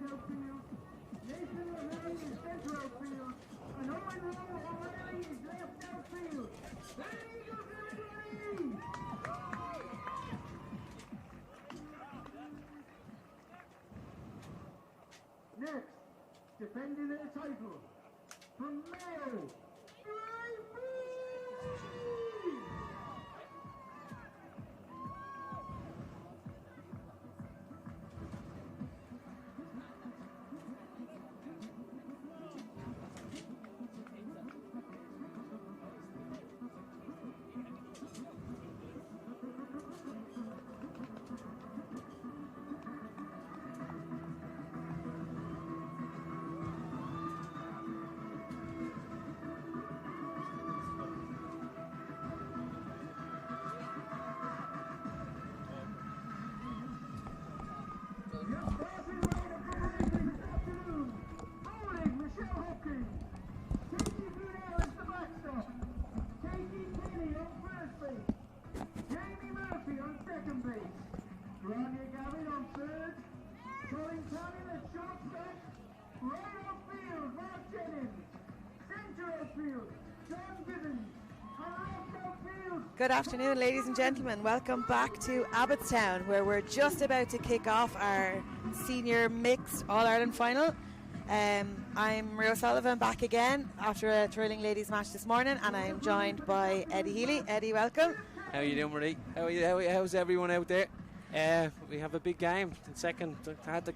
outfield. Nathan LaHaye is centre outfield. And Owen Rowe O'Reilly is left outfield. There he goes, everybody! Next, defending the title, from Mayo, Breaffy! Good afternoon, ladies and gentlemen. Welcome back to Abbottstown, where we're just about to kick off our senior mixed All-Ireland final. I'm Maria O'Sullivan, back again after a thrilling ladies match this morning, and I'm joined by Eddie Healy. Eddie, welcome. How are you doing, Marie? How's everyone out there? We have a big game. The second, I had to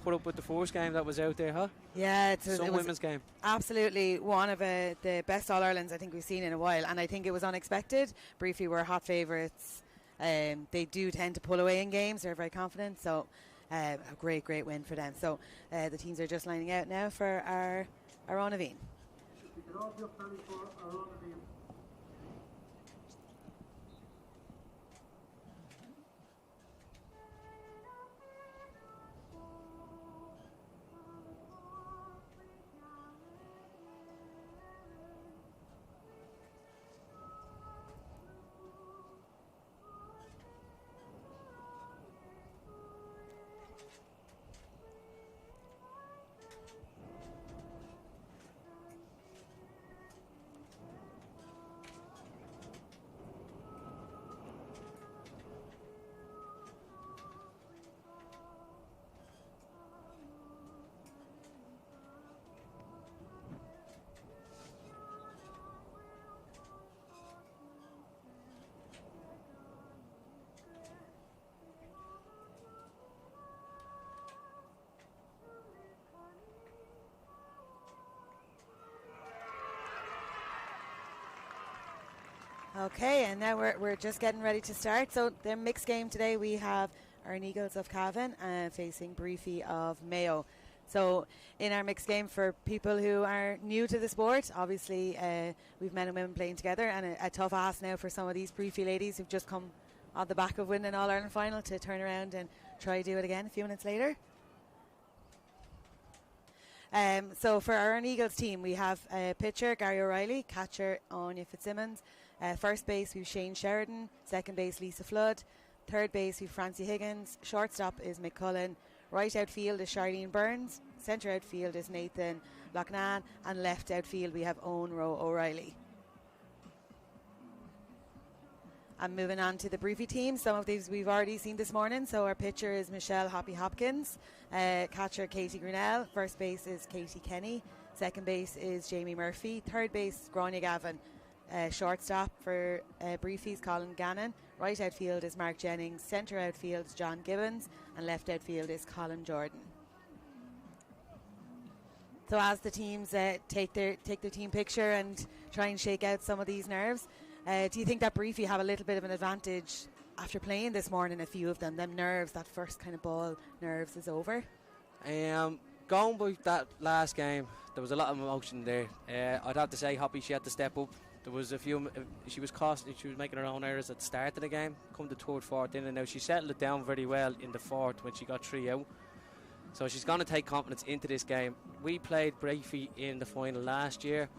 put up with the first game that was out there, huh? Yeah, it was women's game. Absolutely one of the best All-Irelands I think we've seen in a while, and I think it was unexpected. Breaffy were hot favourites. They do tend to pull away in games. They're very confident, so a great win for them. So the teams are just lining out now for our own event. We can all just planning for our own event. Okay, and now we're just getting ready to start. So the mixed game today, we have Erne Eagles of Cavan facing Breaffy of Mayo. So in our mixed game, for people who are new to the sport, obviously we've men and women playing together, and a tough ask now for some of these Breaffy ladies who've just come on the back of winning an All-Ireland final to turn around and try to do it again a few minutes later. So for our Erne Eagles team, we have pitcher Gary O'Reilly, catcher Anya Fitzsimmons, first base we've Shane Sheridan, second base Lisa Flood, third base we've Francie Higgins, shortstop is Mick Cullen, right outfield is Charlene Burns, centre outfield is Nathan Loughnane, and left outfield we have Owen Rowe O'Reilly. And moving on to the Breaffy team, some of these we've already seen this morning. So our pitcher is Michelle Hoppy Hopkins, catcher Katie Grinnell, first base is Katie Kenny, second base is Jamie Murphy, third base Grania Gavin, shortstop for Breaffy's Colin Gannon, right outfield is Mark Jennings, centre outfield is John Gibbons, and left outfield is Colin Jordan. So as the teams take their team picture and try and shake out some of these nerves, do you think that Breaffy have a little bit of an advantage after playing this morning, a few of them nerves, that first kind of ball nerves is over? Going by that last game, there was a lot of emotion there. I'd have to say Hoppy, she had to step up. There was a few, she was making her own errors at the start of the game, come to third, fourth in, and now she settled it down very well in the fourth when she got 3 out. So she's going to take confidence into this game. We played Breaffy in the final last year.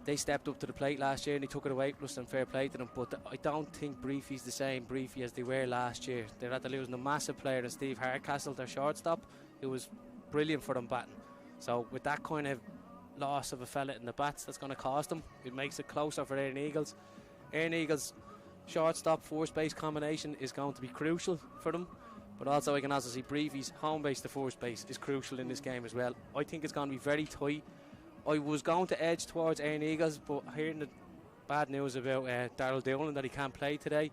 They stepped up to the plate last year and they took it away, plus some fair play to them. But I don't think Breaffy's the same Breaffy as they were last year. They're after losing a massive player in Steve Hardcastle, their shortstop, who was brilliant for them batting. So with that kind of loss of a fella in the bats, that's going to cost them. It makes it closer for Erne Eagles. Erne Eagles shortstop first base combination is going to be crucial for them, but also I can also see Breaffy's home base to first base is crucial in this game as well. I think it's going to be very tight. I was going to edge towards Erne Eagles, but hearing the bad news about Darryl Doolan that he can't play today,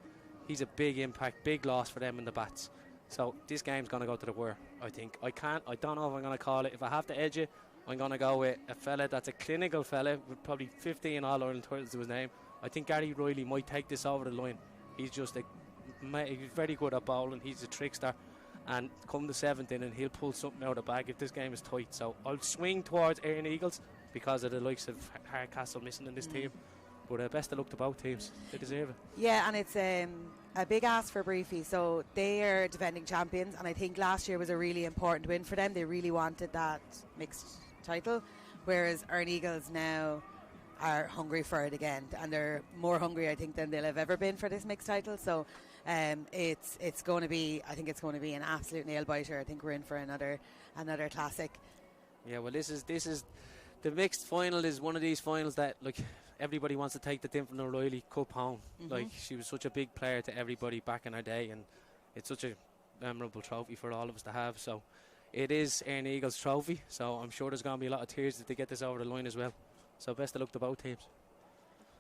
he's a big impact, big loss for them in the bats. So this game's going to go to the wire, I think. I don't know if I'm going to call it. If I have to edge it, I'm going to go with a fella that's a clinical fella with probably 15 All-Ireland titles to his name. I think Gary Riley might take this over the line. He's just he's very good at bowling. He's a trickster. And come the 7th inning, he'll pull something out of the bag if this game is tight. So I'll swing towards Erne Eagles because of the likes of Hardcastle missing in this team. But best of luck to both teams. They deserve it. Yeah, and it's a big ask for Breaffy. So they are defending champions, and I think last year was a really important win for them. They really wanted that mixed title, whereas Erne Eagles now are hungry for it again, and they're more hungry, I think, than they'll have ever been for this mixed title. So it's going to be, I think it's going to be an absolute nail biter. I think we're in for another classic. Yeah, well, this is the mixed final is one of these finals that everybody wants to take the Dimflin O'Reilly Cup home. She was such a big player to everybody back in her day, and it's such a memorable trophy for all of us to have. So it is Erne Eagles' trophy, so I'm sure there's going to be a lot of tears if they get this over the line as well. So best of luck to both teams.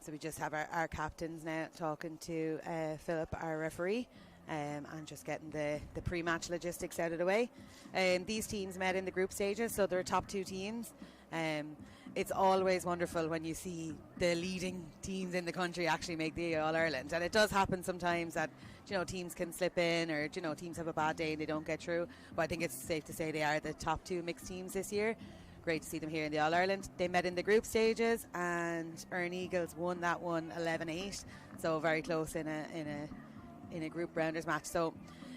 So we just have our captains now talking to Philip, our referee, and just getting the pre-match logistics out of the way. These teams met in the group stages, so they're top 2 teams. It's always wonderful when you see the leading teams in the country actually make the All-Ireland, and it does happen sometimes that teams can slip in, or teams have a bad day and they don't get through, but I think it's safe to say they are the top 2 mixed teams this year. Great to see them here in the All-Ireland. They met in the group stages, and Erne Eagles won that one 11-8, so very close in a group rounders match. So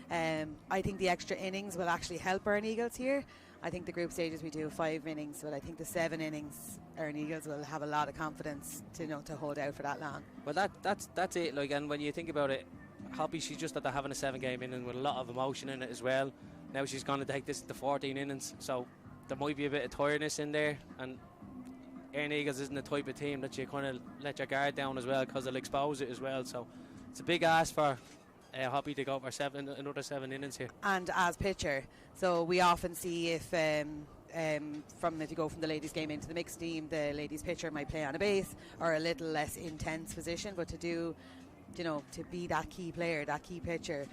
I think the extra innings will actually help Erne Eagles here. I think the group stages we do 5 innings, but I think the 7 innings Erne Eagles will have a lot of confidence to hold out for that long. Well, that's it. And when you think about it, Hoppy, she's just after having a 7-game inning with a lot of emotion in it as well. Now she's going to take this to 14 innings, so there might be a bit of tiredness in there, and Erne Eagles isn't the type of team that you kind of let your guard down as well, because they'll expose it as well. So it's a big ask for Hoppy to go for another 7 innings here. And as pitcher, so we often see if you go from the ladies game into the mixed team, the ladies pitcher might play on a base or a little less intense position, but to do, to be that key player, that key pitcher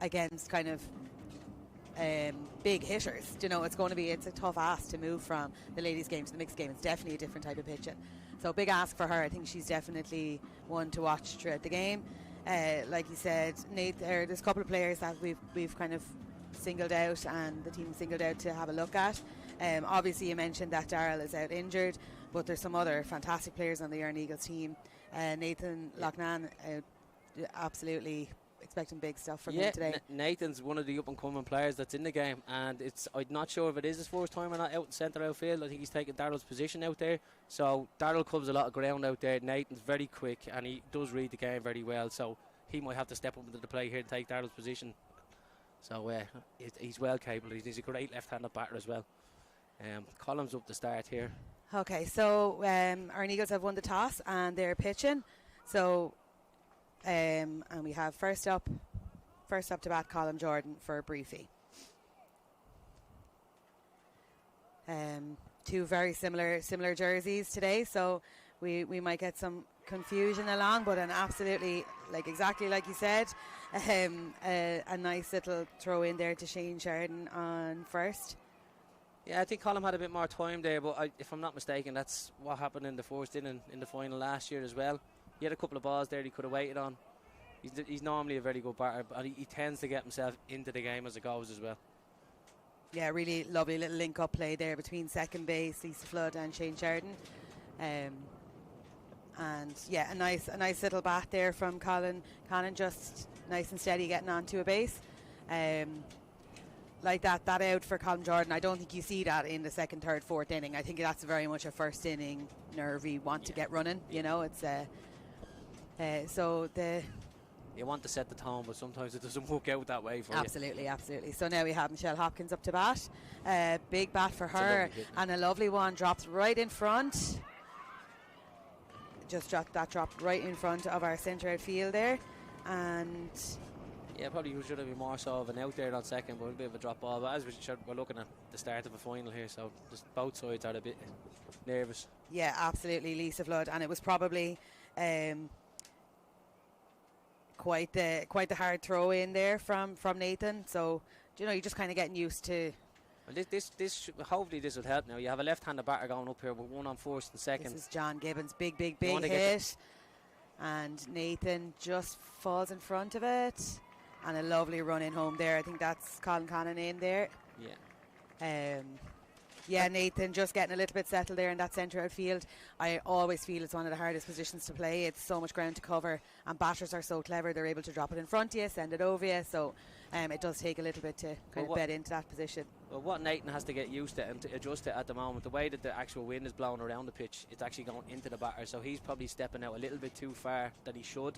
against kind of big hitters, it's a tough ask to move from the ladies game to the mixed game. It's definitely a different type of pitching, so big ask for her. I think she's definitely one to watch throughout the game. Like you said, Nate, there's a couple of players that we've kind of singled out, and the team singled out to have a look at. Obviously you mentioned that Darryl is out injured, but there's some other fantastic players on the Erne Eagles team. Nathan Loughnane, absolutely expecting big stuff from him today. Nathan's one of the up-and-coming players that's in the game, and I'm not sure if it is his first time or not out in centre outfield. I think he's taking Darryl's position out there, so Darryl covers a lot of ground out there. Nathan's very quick, and he does read the game very well, so he might have to step up into the play here and take Darryl's position. So he's well capable. He's a great left-handed batter as well. Column's up to start here. Okay, so Erne Eagles have won the toss and they're pitching. So and we have first up to bat Colm Jordan for Breaffy. Two very similar jerseys today, so we might get some confusion along, but an absolutely, exactly like you said, a nice little throw in there to Shane Sheridan on first. Yeah, I think Colm had a bit more time there, but if I'm not mistaken, that's what happened in the first inning in the final last year as well. He had a couple of balls there he could have waited on. He's normally a very good batter, but he tends to get himself into the game as it goes as well. Yeah, really lovely little link-up play there between second base, Lisa Flood and Shane Sheridan. And yeah, a nice little bat there from Colin, just nice and steady getting onto a base. Like that out for Colm Jordan, I don't think you see that in the second, third, fourth inning. I think that's very much a first inning nervy, want to get running. It's so you want to set the tone, but sometimes it doesn't work out that way for you. Absolutely. So now we have Michelle Hopkins up to bat. Big bat for A her, lovely hit. and a lovely one drops right in front. Just dropped right in front of our centre outfield there, and Yeah, probably should have been more so of an out there on second, but a bit of a drop ball. But as we're looking at the start of a final here, so just both sides are a bit nervous. yeah, absolutely, Lisa Flood, and it was probably quite the hard throw in there from Nathan. So you're just kind of getting used to. Well, hopefully this will help now. You have a left-handed batter going up here with one on first and second. This is John Gibbons, big wanna hit, and Nathan just falls in front of it, and a lovely run in home there. I think that's Colin Connon in there. Yeah. Nathan just getting a little bit settled there in that centre outfield. I always feel it's one of the hardest positions to play. It's so much ground to cover, and batters are so clever. They're able to drop it in front of you, send it over you. So it does take a little bit to kind of bed into that position. Well, what Nathan has to get used to and to adjust to at the moment, the way that the actual wind is blowing around the pitch, it's actually going into the batter. So he's probably stepping out a little bit too far that he should,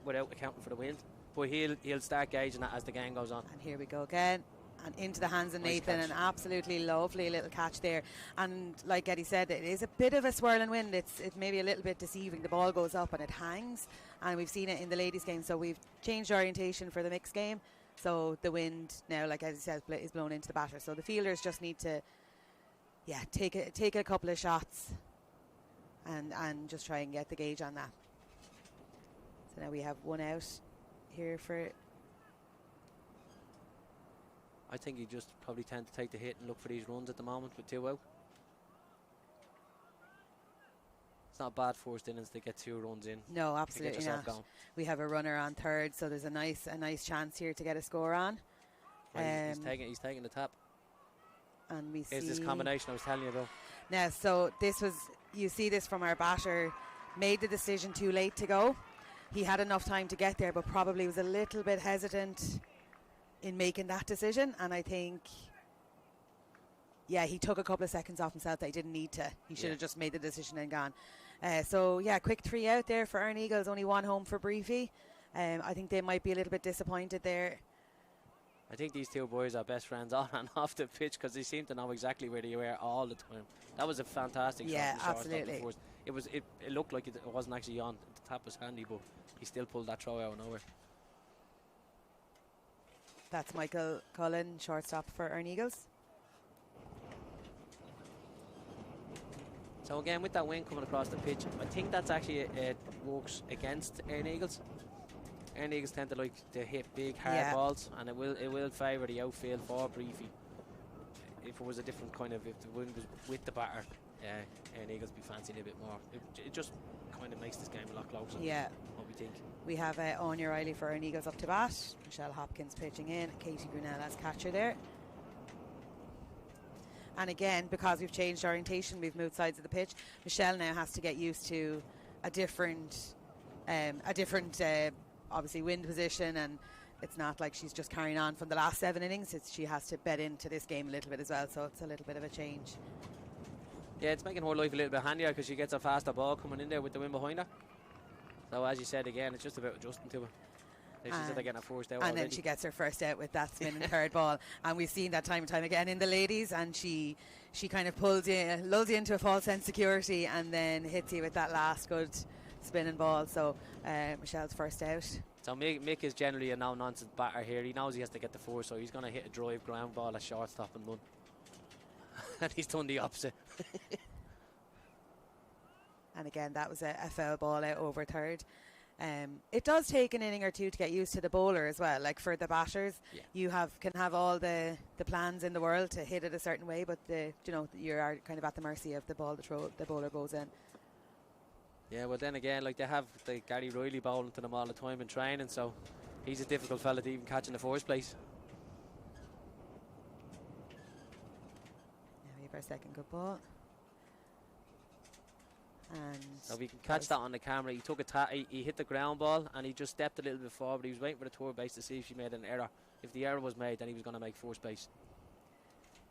without accounting for the wind. But he'll start gauging that as the game goes on. And here we go again. And into the hands of Nice Nathan, catch. an absolutely lovely little catch there. And like Eddie said, it is a bit of a swirling wind. It's maybe a little bit deceiving. The ball goes up and it hangs, and we've seen it in the ladies' game. So we've changed orientation for the mixed game. So the wind now, like Eddie said, is blown into the batter. So the fielders just need to, take a couple of shots, and just try and get the gauge on that. So now we have one out here for. I think he just probably tend to take the hit and look for these runs at the moment with 2 out. It's not bad first innings to get 2 runs in. No, to get absolutely yourself not. going. We have a runner on third, so there's a nice chance here to get a score on. Well, he's taking the tap. And we Here's see this combination I was telling you about. now. So you see this from our batter, made the decision too late to go. He had enough time to get there, but probably was a little bit hesitant in making that decision, and I think he took a couple of seconds off himself that he didn't need to. He should have just made the decision and gone. Quick 3 out there for Erne Eagles, only 1 home for Breaffy. I think they might be a little bit disappointed there. I think these 2 boys are best friends on and off the pitch because they seem to know exactly where they were all the time. That was a fantastic shot. Yeah, from the shortstop absolutely. before. It looked like it wasn't actually on. The tap was handy, but he still pulled that throw out of nowhere. That's Michael Cullen, shortstop for Erne Eagles. So again, with that wind coming across the pitch, I think that's actually works against Erne Eagles. Erne Eagles tend to like to hit big hard balls, and it will favour the outfield for Breaffy. If it was a different kind of, if the wind was with the batter, Erne Eagles be fancying it a bit more. It just kind of makes this game a lot closer. Yeah. What we think. We have Anya Riley for Erne Eagles up to bat. Michelle Hopkins pitching in. Katie Grunell as catcher there. And again, because we've changed orientation, we've moved sides of the pitch. Michelle now has to get used to a different obviously wind position, and it's not like she's just carrying on from the last 7 innings. She has to bed into this game a little bit as well, so it's a little bit of a change. Yeah, it's making her life a little bit handier because she gets a faster ball coming in there with the wind behind her. So as you said again, it's just about adjusting to it. She's getting a first out and already. then she gets her first out with that spinning third ball, and we've seen that time and time again in the ladies, and she kind of lulls you into a false sense of security and then hits you with that last good spinning ball. So Michelle's first out. So Mick is generally a no-nonsense batter here. He knows he has to get the four, so he's going to hit a drive ground ball at shortstop and run. And he's done the opposite. And again, that was a foul ball out over third. It does take an inning or two to get used to the bowler as well. Like for the batters, you can have all the plans in the world to hit it a certain way, but you are kind of at the mercy of the ball the bowler goes in. Yeah, well then again, like they have the Gary Riley bowling to them all the time in training, so he's a difficult fella to even catch in the first place. Now we have our second good ball. And so we can catch that on the camera. He took he hit the ground ball and he just stepped a little bit forward. He was waiting for the third base to see if she made an error. If the error was made, then he was going to make first base.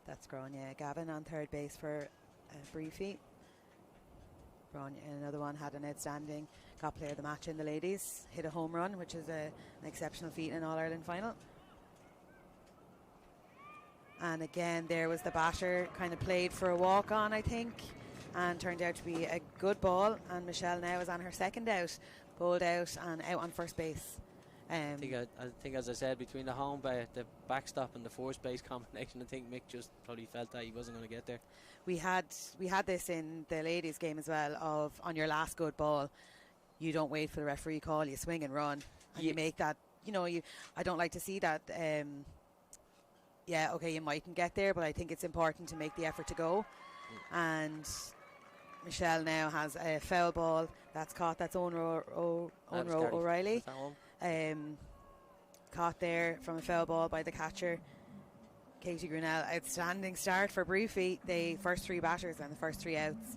That's grown, yeah. Gavin on third base for Breaffy. another one, had an outstanding, got player of the match in the ladies, hit a home run, which is an exceptional feat in an All-Ireland final. And again, there was the batter, kind of played for a walk-on, I think, and turned out to be a good ball. And Michelle now is on her second out, bowled out and out on first base. I think, as I said, between the backstop and the first base combination, I think Mick just probably felt that he wasn't going to get there. We had this in the ladies' game as well. Of on your last good ball, you don't wait for the referee call. You swing and run, and you make that. I don't like to see that. You mightn't get there, but I think it's important to make the effort to go. And Michelle now has a foul ball that's caught. That's Owen Rowe O'Reilly. Caught there from a foul ball by the catcher, Katie Grinnell. Outstanding start for Breaffy. The first 3 batters and the first 3 outs,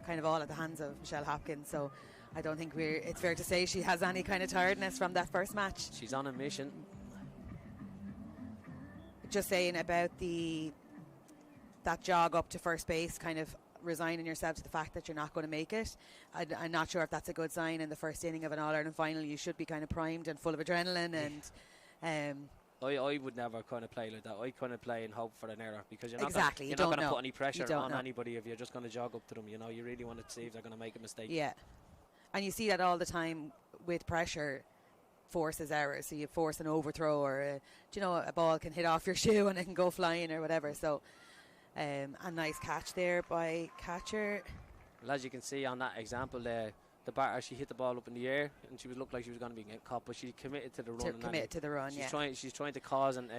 kind of all at the hands of Michelle Hopkins. So I don't think it's fair to say she has any kind of tiredness from that first match. She's on a mission. Just saying about that jog up to first base, kind of resigning yourself to the fact that you're not going to make it. I'm not sure if that's a good sign in the first inning of an All-Ireland final. You should be kind of primed and full of adrenaline. And I would never kind of play like that. I kind of play and hope for an error, because you're not exactly. You're not going to put any pressure on know. anybody if you're just going to jog up to them. You really want to see if they're going to make a mistake. Yeah, and you see that all the time with pressure. Forces errors, so you force an overthrow, or a ball can hit off your shoe and it can go flying or whatever. So a nice catch there by catcher. Well, as you can see on that example there, the batter, she hit the ball up in the air and she looked like she was going to be getting caught, but she committed to the run. She's trying to cause an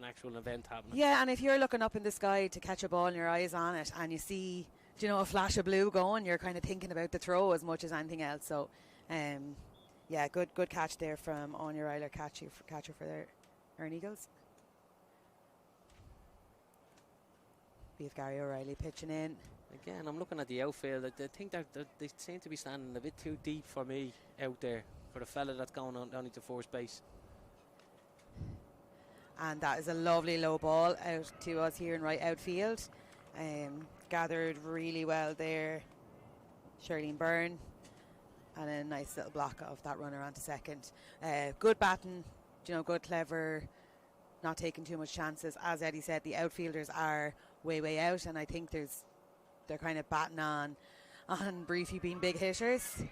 actual event happening. Yeah, and if you're looking up in the sky to catch a ball and your eyes on it and you see a flash of blue going, you're kind of thinking about the throw as much as anything else. So yeah, good catch there from Anya Ryler, catcher for their Erne Eagles. We have Gary O'Reilly pitching in. Again, I'm looking at the outfield. I think they seem to be standing a bit too deep for me out there, for the fella that's going on down into first base. And that is a lovely low ball out to us here in right outfield. Gathered really well there, Charlene Byrne. And a nice little block of that runner onto second. Good batting, good, clever, not taking too much chances. As Eddie said, the outfielders are way out, and I think they're kind of batting on Breaffy being big hitters.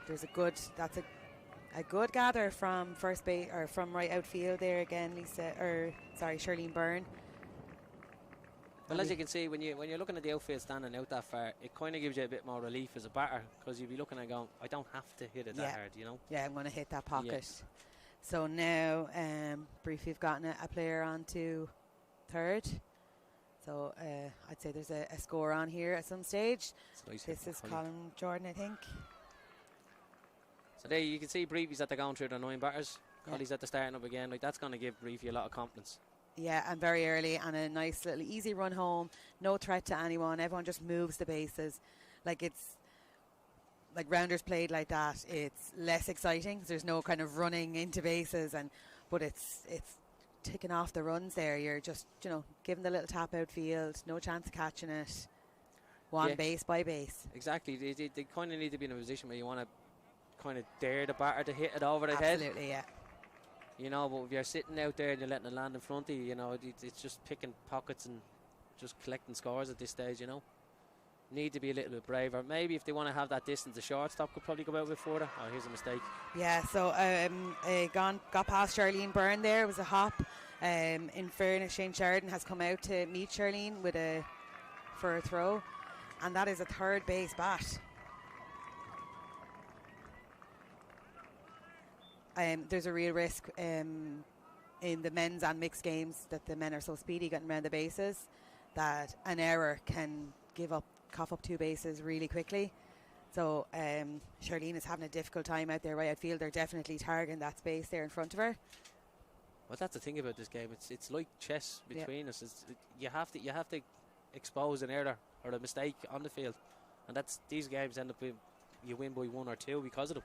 There's a good gather from first base, or from right outfield there again. Charlene Byrne. Well, as you can see, when you're looking at the outfield standing out that far, it kind of gives you a bit more relief as a batter, because you'll be looking and going, I don't have to hit it that hard, Yeah, I'm going to hit that pocket. Yeah. So now, Breaffy have gotten a player onto third. So I'd say there's a score on here at some stage. Nice. This is Colin Jordan, I think. So there you can see Breaffy's at the going through the 9 batters. Collie's at the starting up again. That's going to give Breaffy a lot of confidence. Yeah, and very early, and a nice little easy run home. No threat to anyone. Everyone just moves the bases. It's like rounders played like that. It's less exciting. There's no kind of running into bases, but it's ticking off the runs there. You're just giving the little tap outfield. No chance of catching it. One base by base. Exactly. They kind of need to be in a position where you want to kind of dare the batter to hit it over the head. Absolutely, yeah. But if you're sitting out there and you're letting it land in front of you, it's just picking pockets and just collecting scores at this stage, Need to be a little bit braver. Maybe if they want to have that distance, the shortstop could probably go out a bit further. Oh, here's a mistake. Yeah, so got past Charlene Byrne there. It was a hop. In fairness, Shane Sheridan has come out to meet Charlene for a throw. And that is a third base bat. There's a real risk in the men's and mixed games that the men are so speedy getting around the bases that an error can cough up 2 bases really quickly. So Charlene is having a difficult time out there right outfield. They're definitely targeting that space there in front of her. Well, that's the thing about this game. It's like chess between us. You have to expose an error or a mistake on the field, and these games end up being you win by 1 or 2 because of them.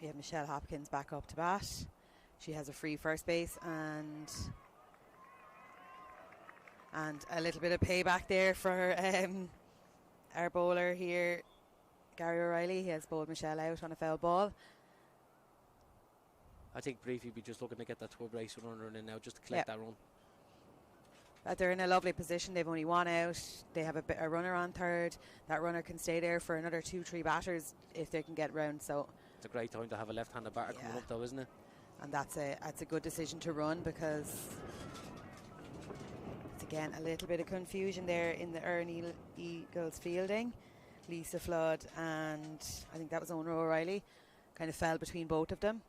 We have Michelle Hopkins back up to bat. She has a free first base and a little bit of payback there for our bowler here, Gary O'Reilly, he has bowled Michelle out on a foul ball. I think Breaffy would be just looking to get that tour brace runner in now just to collect that run. They're in a lovely position. They've only one out. They have a runner on third. That runner can stay there for another 2-3 batters if they can get round. So it's a great time to have a left-handed batter coming up, though, isn't it? And that's a good decision to run, because it's again a little bit of confusion there in the Erne Eagles fielding. Lisa Flood and I think that was Ona O'Reilly kind of fell between both of them.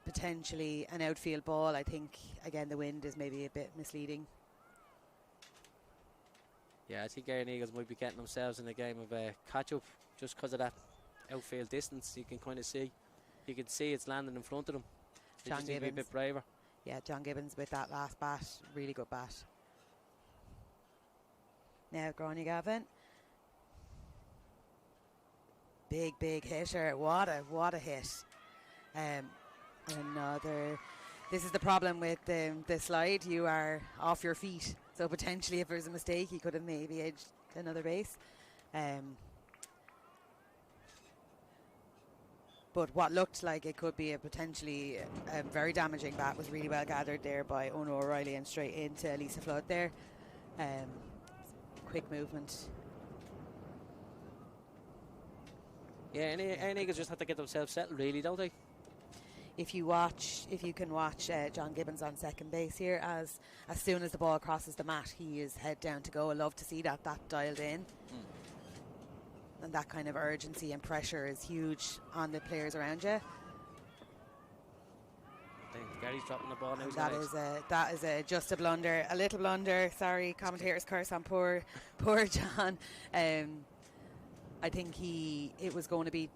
Potentially an outfield ball. I think again the wind is maybe a bit misleading. Yeah, I think Erne Eagles might be getting themselves in a game of catch up just because of that outfield distance. You can kind of see, it's landing in front of them. They just need to be a bit braver. Yeah, John Gibbons with that last bat, really good bat. Now Gráinne Gavin, big hitter. What a hit. Another. This is the problem with the slide. You are off your feet, so potentially if there's a mistake, he could have maybe edged another base. But what looked like it could be a potentially very damaging bat was really well gathered there by Ona O'Reilly and straight into Lisa Flood there. Quick movement. Yeah, Erne Eagles just have to get themselves settled, really, don't they? If you can watch John Gibbons on second base here, as soon as the ball crosses the mat, he is head down to go. I love to see that dialed in. And that kind of urgency and pressure is huge on the players around you. I think Gary's dropping the ball now. That is just a blunder, a little blunder. Sorry, commentators curse on poor John. I think it was going to be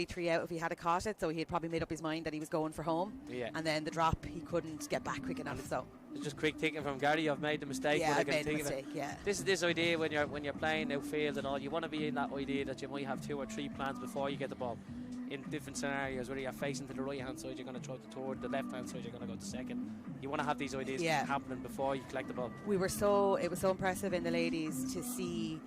3 out if he had caught it, so he had probably made up his mind that he was going for home. Yeah. And then the drop, he couldn't get back quick enough. So it's just quick thinking from Gary. I've made the mistake. Yeah, I've made the mistake. Yeah. This is this idea when you're playing outfield and all. You want to be in that idea that you might have 2 or 3 plans before you get the ball. In different scenarios, whether you're facing to the right hand side, you're going to throw it toward the left hand side, you're going to go to second. You want to have these ideas happening before you collect the ball. It was so impressive in the ladies to see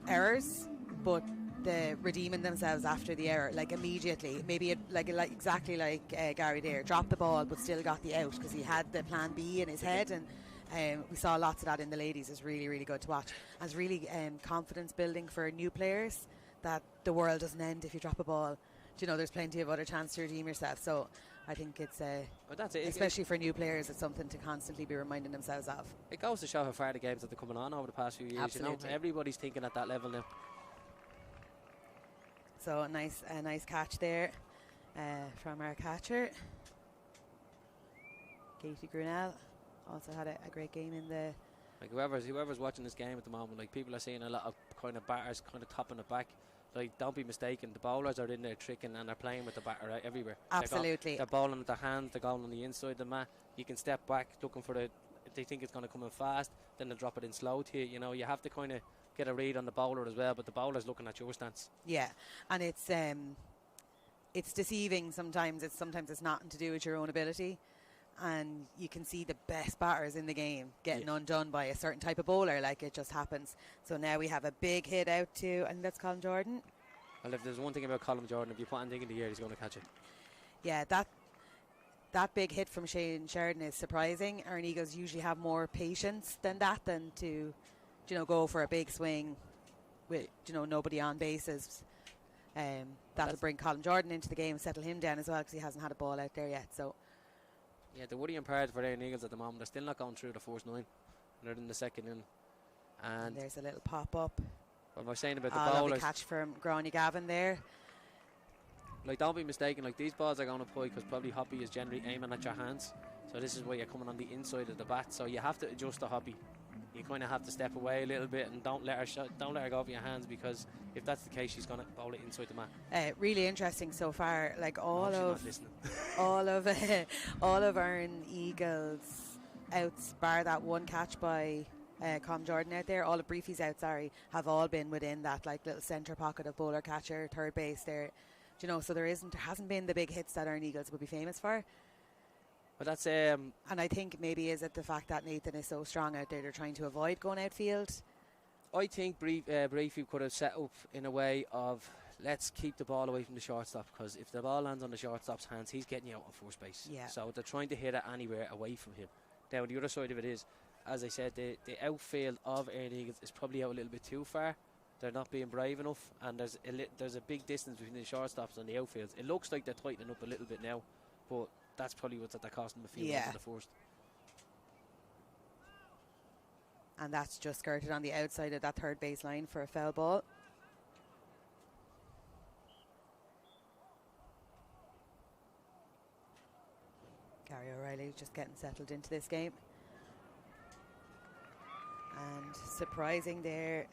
errors, but the redeeming themselves after the error, like immediately. Maybe exactly like Gary there, dropped the ball but still got the out because he had the plan B in his head, and we saw lots of that in the ladies. It's really, really good to watch. And it's really confidence building for new players that the world doesn't end if you drop a ball. You know, there's plenty of other chance to redeem yourself. So I think it's especially for new players, it's something to constantly be reminding themselves of. It goes to show how far the games have been coming on over the past few years. Absolutely. You know, everybody's thinking at that level now. So a nice catch there from our catcher. Katie Grunell also had a great game in the. Like whoever's watching this game at the moment, like people are seeing a lot of kind of batters kind of topping it back. Like, don't be mistaken, the bowlers are in there tricking and they're playing with the batter everywhere. Absolutely. They're bowling with their hands, they're going on the inside of the mat. You can step back looking for if they think it's going to come in fast, then they'll drop it in slow to you. You know, you have to kind of get a read on the bowler as well, but the bowler's looking at your stance. Yeah, and it's deceiving sometimes. Sometimes it's nothing to do with your own ability. And you can see the best batters in the game getting undone by a certain type of bowler, like it just happens. So now we have a big hit out to, I think that's Colin Jordan. Well, if there's one thing about Colin Jordan, if you put anything in the air, he's going to catch it. Yeah, that big hit from Shane Sheridan is surprising. Erne Eagles usually have more patience than to, go for a big swing with, nobody on bases. That'll bring Colin Jordan into the game, settle him down as well, because he hasn't had a ball out there yet. So. Yeah, the worrying part for Erne Eagles at the moment, they're still not going through the first 9. They're in the second in. And there's a little pop-up. What I was saying about the bowlers. Lovely catch from Gráinne Gavin there. Like, don't be mistaken, like, these balls are going to play because probably Hoppy is generally aiming at your hands. So this is why you're coming on the inside of the bat. So you have to adjust the Hoppy. You kind of have to step away a little bit and don't let her go over your hands, because if that's the case, she's going to bowl it inside the mat. Really interesting so far. Like all of Erne Eagles outs, bar that one catch by Colin Jordan out there. All of Breaffy's outs, have all been within that like little centre pocket of bowler, catcher, third base there. So there hasn't been the big hits that Erne Eagles would be famous for. But that's and I think maybe is it the fact that Nathan is so strong out there, they're trying to avoid going outfield. I think Breaffy could have set up in a way of let's keep the ball away from the shortstop, because if the ball lands on the shortstop's hands, he's getting you out on first base. Yeah. So they're trying to hit it anywhere away from him. Now the other side of it is, as I said, the outfield of Erne Eagles is probably out a little bit too far. They're not being brave enough, and there's a big distance between the shortstops and the outfields. It looks like they're tightening up a little bit now, but that's probably what's at the cost them a few runs in the first. And that's just skirted on the outside of that third base line for a foul ball. Gary O'Reilly just getting settled into this game. And surprising there,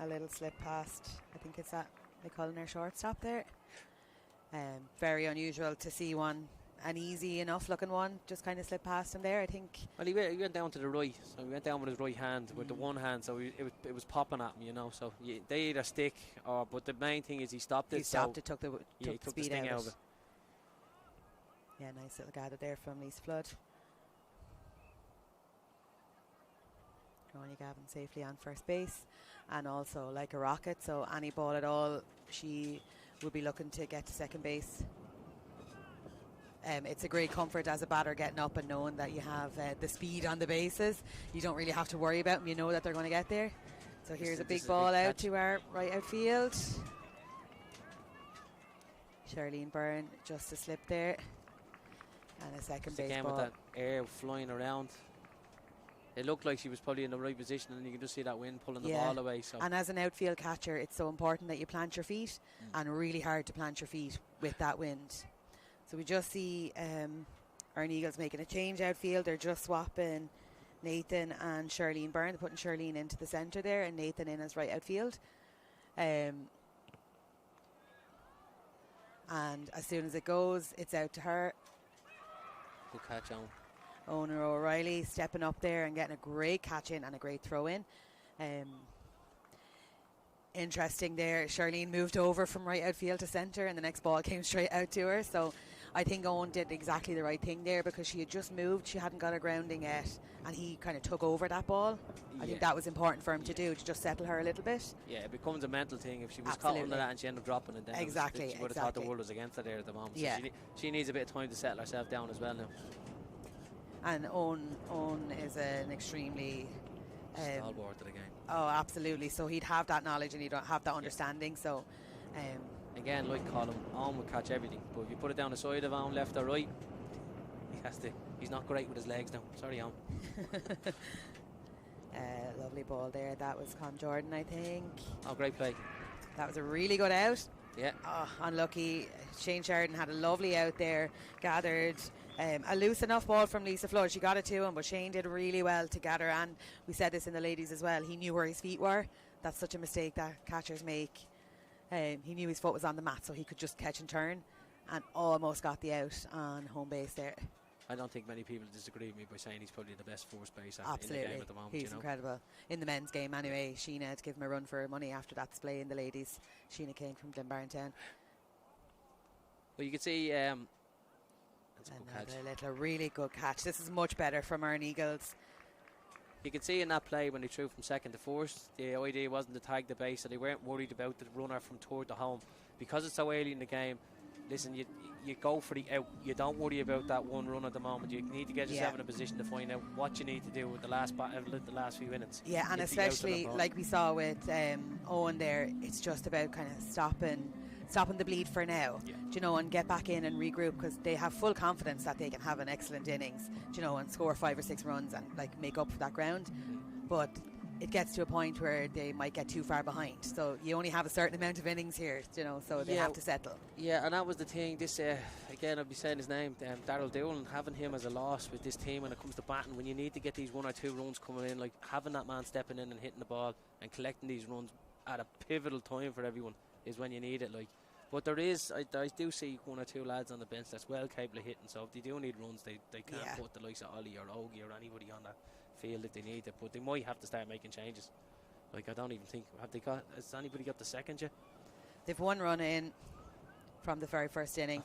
a little slip past, I think it's that McCullner shortstop there. Very unusual to see an easy enough looking one just kind of slip past him there, I think. Well, he went down to the right, so he went down with his right hand, with the one hand, so it was popping at him, you know. So they either stick, but the main thing is he stopped it. He stopped it, took the the speed out of it. Yeah, nice little gather there from Lisa Flood. Ronnie Gavin safely on first base, and also like a rocket, so any ball at all, she will be looking to get to second base. It's a great comfort as a batter getting up and knowing that you have the speed on the bases. You don't really have to worry about them. You know that they're going to get there. So here's a big ball out to our right outfield. Charlene Byrne just a slip there. And a second base again ball. with that air flying around. It looked like she was probably in the right position, and you can just see that wind pulling the ball away. So. And as an outfield catcher, it's so important that you plant your feet, and really hard to plant your feet with that wind. So we just see Erne Eagles making a change outfield. They're just swapping Nathan and Charlene Byrne. They're putting Charlene into the centre there and Nathan in as right outfield. And as soon as it goes, it's out to her. Good catch on. Owner O'Reilly stepping up there and getting a great catch in and a great throw in. Interesting there, Charlene moved over from right outfield to centre, and the next ball came straight out to her. So I think Owen did exactly the right thing there, because she had just moved, she hadn't got her grounding yet, and he kind of took over that ball. I think that was important for him to do, to just settle her a little bit. Yeah, it becomes a mental thing. If she was caught under that and she ended up dropping it, then she would have thought the world was against her there at the moment. Yeah. So she needs a bit of time to settle herself down as well now. And Owen is an extremely stalwart of the game. Oh, absolutely. So he'd have that knowledge and he'd have that understanding. So again, like Colin, Owen would catch everything, but if you put it down the side of Owen, left or right, he's not great with his legs now. Sorry, Owen. Lovely ball there. That was Con Jordan, I think. Oh, great play. That was a really good out. Yeah. Oh, unlucky. Shane Sheridan had a lovely out there. Gathered a loose enough ball from Lisa Flood. She got it to him, but Shane did really well to gather. And we said this in the ladies as well. He knew where his feet were. That's such a mistake that catchers make. He knew his foot was on the mat, so he could just catch and turn, and almost got the out on home base there. I don't think many people disagree with me by saying he's probably the best first baser in the game at the moment. He's incredible. In the men's game anyway, Sheena had to give him a run for money after that display in the ladies. Sheena Keane from Glenbarn Town. Well, you can see that's a good catch. Really good catch. This is much better from Erne Eagles. You can see in that play when they threw from second to first, the idea wasn't to tag the base, so they weren't worried about the runner from third to home. Because it's so early in the game, listen, you go for the out. You don't worry about that one run at the moment. You need to get yourself in a position to find out what you need to do with the last few minutes. Yeah, and especially like we saw with Owen there, it's just about kind of stopping the bleed for now, and get back in and regroup, because they have full confidence that they can have an excellent innings, and score 5 or 6 runs and make up for that ground. But it gets to a point where they might get too far behind. So you only have a certain amount of innings here, so they have to settle. Yeah, and that was the thing. This, again, I'll be saying his name, Darryl Doolan, having him as a loss with this team when it comes to batting, when you need to get these 1 or 2 runs coming in, like having that man stepping in and hitting the ball and collecting these runs at a pivotal time for everyone is when you need it. But there is, I do see 1 or 2 lads on the bench that's well capable of hitting, so if they do need runs, they can't put the likes of Ollie or Ogie or anybody on that field if they need it, but they might have to start making changes. I don't even think, has anybody got the second yet? They've 1 run in from the very first inning.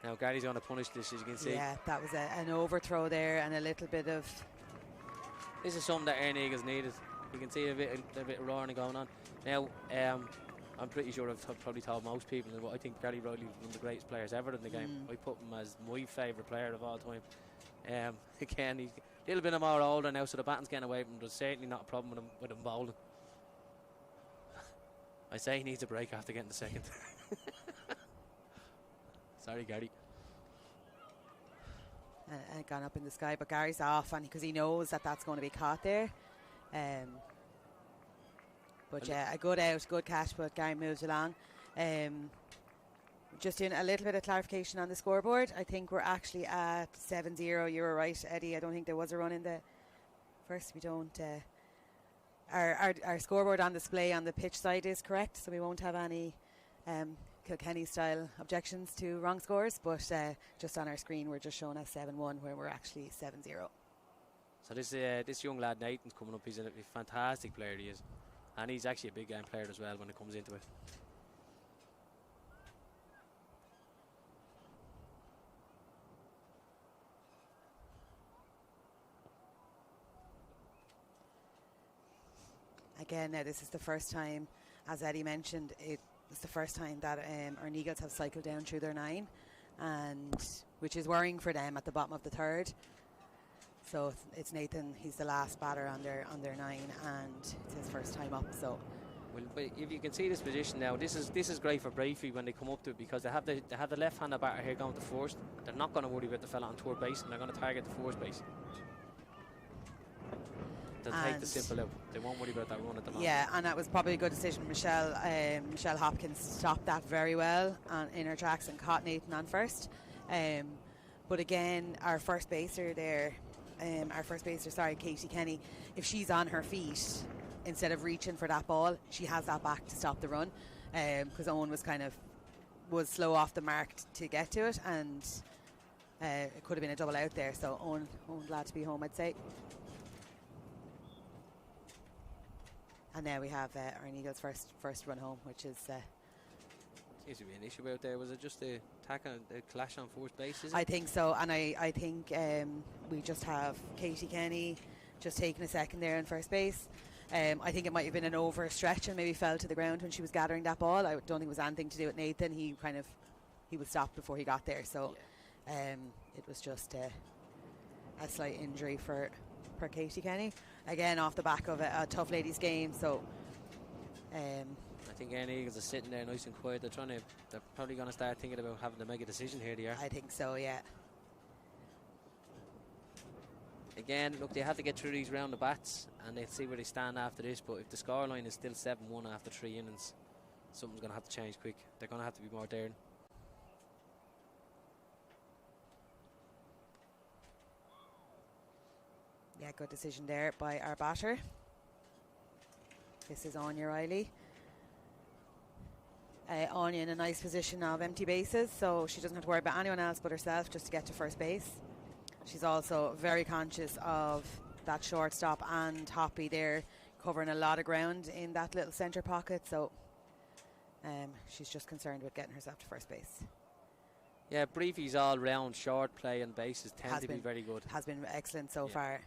Now Gary's going to punish this, as you can see. Yeah, that was an overthrow there and a little bit of... This is something that Erne Eagles needed. You can see a bit of roaring going on. Now, I'm pretty sure I've probably told most people that I think Gary Riley is one of the greatest players ever in the game. I put him as my favourite player of all time. Again, he's a little bit more older now, so the batting's getting away from him. There's certainly not a problem with him bowling. I say he needs a break after getting the second. Sorry, Gary. And gone up in the sky, but Gary's off, and because he knows that that's going to be caught there. But yeah, a good out, good catch, but Gary moves along. Just doing a little bit of clarification on the scoreboard. I think we're actually at 7-0. You were right, Eddie. I don't think there was a run in the first. We don't. Our scoreboard on display on the pitch side is correct, so we won't have any Kilkenny-style objections to wrong scores. But just on our screen, we're just showing us 7-1, where we're actually 7-0. So this young lad Nathan's coming up. He's a fantastic player, he is, and he's actually a big game player as well when it comes into it. Again, now this is the first time, as Eddie mentioned, it's the first time that Erne Eagles have cycled down through their 9, and which is worrying for them at the bottom of the 3rd. So it's Nathan. He's the last batter on their 9, and it's his first time up. So, well, but if you can see this position now, this is great for Breaffy when they come up to it, because they have the left-handed batter here going to first. They're not going to worry about the fella on third base, and they're going to target the first base. They'll take the simple out. They won't worry about that run at the moment. Yeah, and that was probably a good decision. Michelle Hopkins stopped that very well in her tracks and caught Nathan on first. But again, our first baser, Katie Kenny, if she's on her feet instead of reaching for that ball, she has that back to stop the run. Because Owen was slow off the mark to get to it, and it could have been a double out there. So Owen glad to be home, I'd say. And now we have Erne Eagles' first run home, which is... Seems to be an issue out there. Was it just the clash on first base, is it? I think so, and I think we just have Katie Kenny just taking a second there in first base. I think it might have been an overstretch and maybe fell to the ground when she was gathering that ball. I don't think it was anything to do with Nathan. He was stopped before he got there, so it was just a slight injury for Katie Kenny. Again, off the back of a tough ladies game, so... I think Erne Eagles are sitting there nice and quiet. They're probably going to start thinking about having to make a decision here, they are. I think so, yeah. Again, look, they have to get through these round of bats, and they'll see where they stand after this. But if the scoreline is still 7-1 after 3 innings, something's going to have to change quick. They're going to have to be more daring. Yeah, good decision there by our batter. This is Anya Riley. Anya in a nice position of empty bases, so she doesn't have to worry about anyone else but herself just to get to first base. She's also very conscious of that shortstop and Hoppy there, covering a lot of ground in that little centre pocket, so she's just concerned with getting herself to first base. Yeah, Breaffy's all-round short play and bases tend to be very good. Has been excellent so far.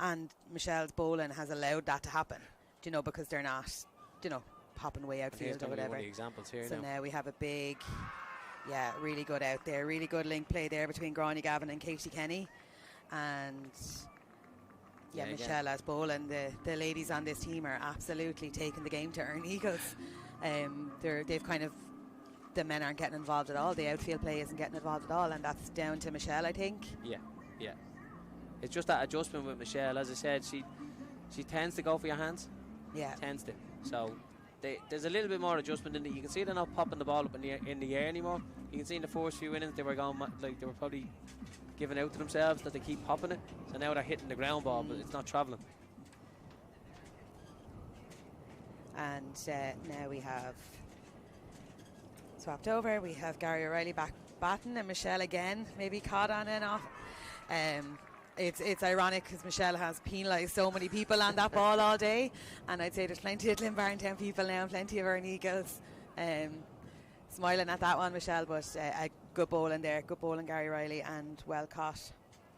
And Michelle's bowling has allowed that to happen, because they're not, popping way outfield or whatever. One of the examples here so now we have a big, really good out there. Really good link play there between Gráinne Gavin and Katie Kenny. And Michelle as bowling. The ladies on this team are absolutely taking the game to Erne Eagles. They've kind of, the men aren't getting involved at all. The outfield play isn't getting involved at all, and that's down to Michelle, I think. Yeah. It's just that adjustment with Michelle. As I said, she tends to go for your hands. Yeah. Tends to. So there's a little bit more adjustment in it. You can see they're not popping the ball up in the air anymore. You can see in the first few innings they were going they were probably giving out to themselves that they keep popping it. So now they're hitting the ground ball, but it's not travelling. And now we have swapped over. We have Gary O'Reilly back batting, and Michelle again maybe caught on and off. It's ironic because Michelle has penalised so many people on that ball all day, and I'd say there's plenty of Glenbarntown people now, plenty of Erne Eagles smiling at that one, Michelle, but good bowling there. Good bowling, Gary Riley, and well caught.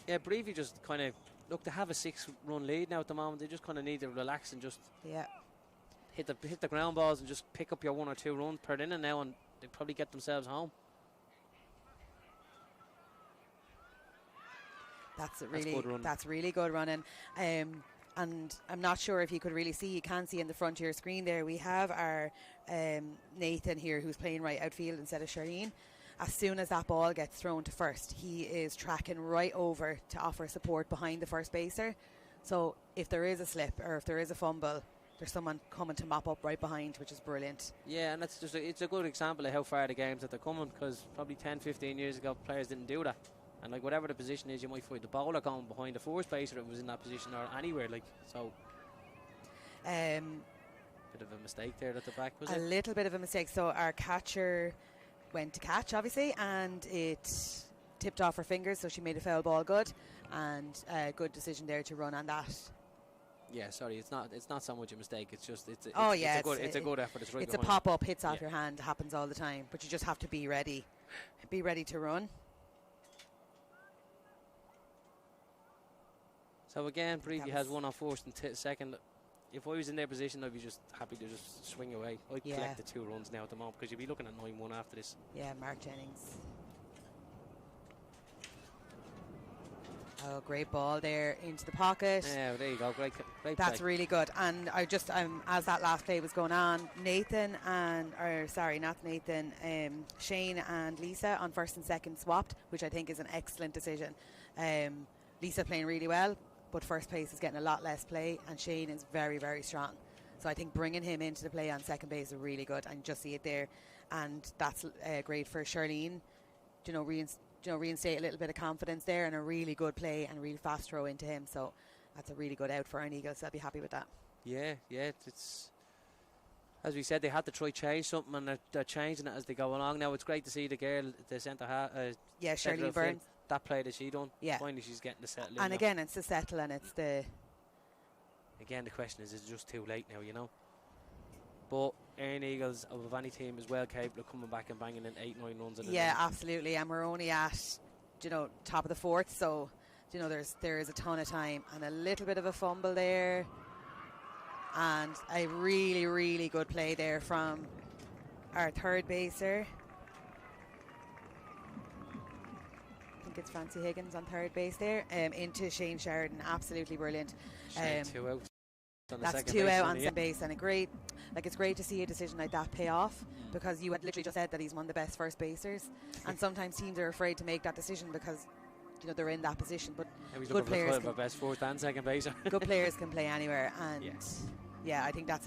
Yeah, Breaffy just kind of, look, they have a 6-run lead now at the moment. They just kind of need to relax and just hit the ground balls and just pick up your 1 or 2 runs per inning now, and they probably get themselves home. That's really good running. And I'm not sure if you could really see, you can see in the front of your screen there, we have our Nathan here who's playing right outfield instead of Charlene. As soon as that ball gets thrown to first, he is tracking right over to offer support behind the first baser. So if there is a slip or if there is a fumble, there's someone coming to mop up right behind, which is brilliant. Yeah, and that's it's a good example of how far the games that they're coming, because probably 10, 15 years ago players didn't do that. And like whatever the position is, you might find the bowler going behind the first baser if it was in that position, or anywhere, like, so. Bit of a mistake there at the back, was it? A little bit of a mistake. So our catcher went to catch, obviously, and it tipped off her fingers, so she made a foul ball good, and a good decision there to run on that. Yeah, sorry, it's not so much a mistake. It's just it's a good effort. It's a pop up, hits off your hand, happens all the time, but you just have to be ready to run. So again, Breaffy has one on first and second. If I was in their position, I'd be just happy to just swing away. I'd collect the 2 runs now at the moment, because you'd be looking at 9-1 after this. Yeah, Mark Jennings. Oh, great ball there into the pocket. Yeah, well, there you go. Great That's play. really good. And I just, as that last play was going on, Shane and Lisa on first and second swapped, which I think is an excellent decision. Lisa playing really well, but first place is getting a lot less play, and Shane is very, very strong. So I think bringing him into the play on second base is really good, and just see it there. And that's great for Charlene. Reinstate a little bit of confidence there, and a really good play and a really fast throw into him. So that's a really good out for Erne Eagles. I'll be happy with that. Yeah, it's as we said, they had to try change something, and they're changing it as they go along. Now it's great to see the girl, the centre half. Charlene Burns. That play that she done. Yeah. Finally she's getting the settle in. And again, it's the settle, and it's the. Again, the question is it just too late now, you know? But Erne Eagles, of any team, is well capable of coming back and banging in 8-9 runs. Absolutely. And we're only at, top of the fourth, so there is a ton of time, and a little bit of a fumble there, and a really, really good play there from our third baser. It's Francie Higgins on third base there, into Shane Sheridan. Absolutely brilliant. 2 out. That's 2 out on second base, and it's great to see a decision like that pay off, because you had literally just said that he's one of the best first basers, and sometimes teams are afraid to make that decision because they're in that position. But good players, best first and second baser. Good players can play anywhere, and I think that's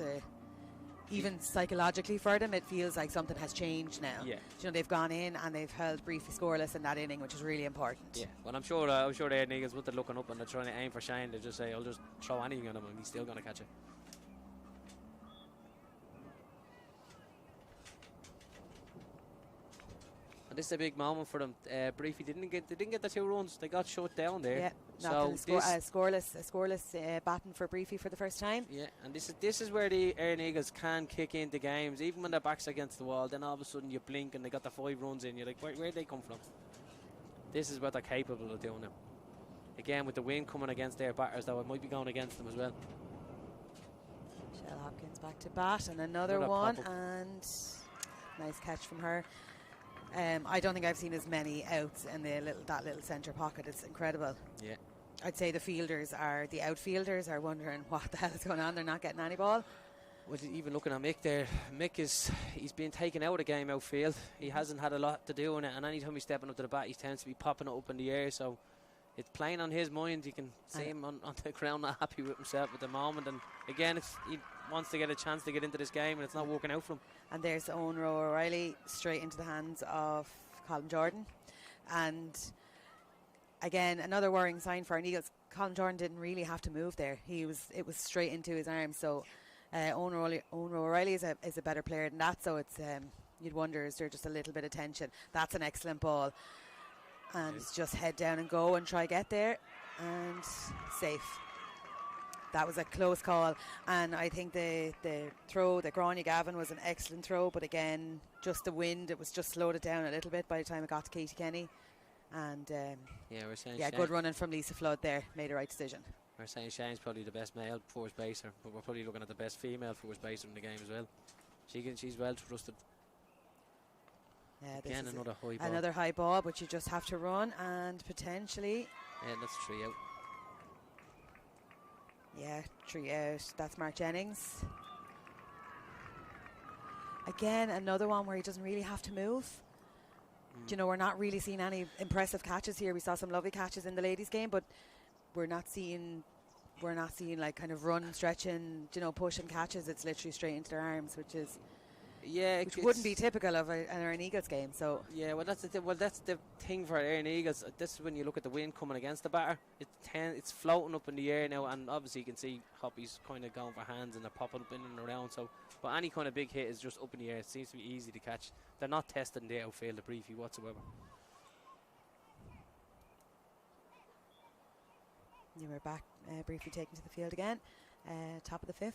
even psychologically for them, it feels like something has changed now. Yeah. They've gone in and they've held Breaffy scoreless in that inning, which is really important. Yeah. Well, I'm sure the Erne Eagles, what they're looking up and they're trying to aim for Shane, they just say, I'll just throw anything at him and he's still going to catch it. And this is a big moment for them. Breaffy didn't get the 2 runs. They got shut down there. Yeah. So scoreless batting for Breaffy for the first time. Yeah, and this is where the Erne Eagles can kick into games, even when their back's against the wall. Then all of a sudden you blink and they got the 5 runs in. You're like, where'd they come from? This is what they're capable of doing now. Again, with the wind coming against their batters, though, it might be going against them as well. Shell Hopkins back to bat, and another one, and nice catch from her. I don't think I've seen as many outs in that little centre pocket. It's incredible. Yeah. I'd say the outfielders are wondering what the hell is going on. They're not getting any ball. Well, even looking at Mick there, he's been taken out of the game outfield. He hasn't had a lot to do in it, and anytime he's stepping up to the bat, he tends to be popping it up in the air. So it's playing on his mind. You can see him on the ground, not happy with himself at the moment. And again, he wants to get a chance to get into this game, and it's not working out for him. And there's Owen Rowe O'Reilly straight into the hands of Colin Jordan. And again, another worrying sign for our Eagles. Colin Jordan didn't really have to move there. It was straight into his arms. So Owen Rowe O'Reilly is a better player than that. So it's you'd wonder, is there just a little bit of tension? That's an excellent ball. And it's just head down and go and try get there. And safe. that was a close call, and I think the throw that Grania Gavin was an excellent throw, but again, just the wind, it was just slowed it down a little bit by the time it got to Katie Kenny. And we're saying good running from Lisa Flood there, made the right decision. We're saying Shane's probably the best male force baser, but we're probably looking at the best female force baser in the game as well. She's well trusted. Again, another high ball. Another high ball, but you just have to run and potentially. Yeah, that's 3 out. Yeah, 3 out. That's Mark Jennings. Again, another one where he doesn't really have to move. You know, we're not really seeing any impressive catches here. We saw some lovely catches in the ladies' game, but we're not seeing like kind of run, stretching, you know, pushing catches. It's literally straight into their arms, which wouldn't be typical of an Erne Eagles game. So yeah, that's the thing for Erne Eagles. This is when you look at the wind coming against the batter. It's floating up in the air now, and obviously you can see Hoppy's kind of going for hands and they're popping up in and around. So, but any kind of big hit is just up in the air. It seems to be easy to catch. They're not testing the outfield of Breaffy whatsoever. You were back, Breaffy taken to the field again. Top of the 5th.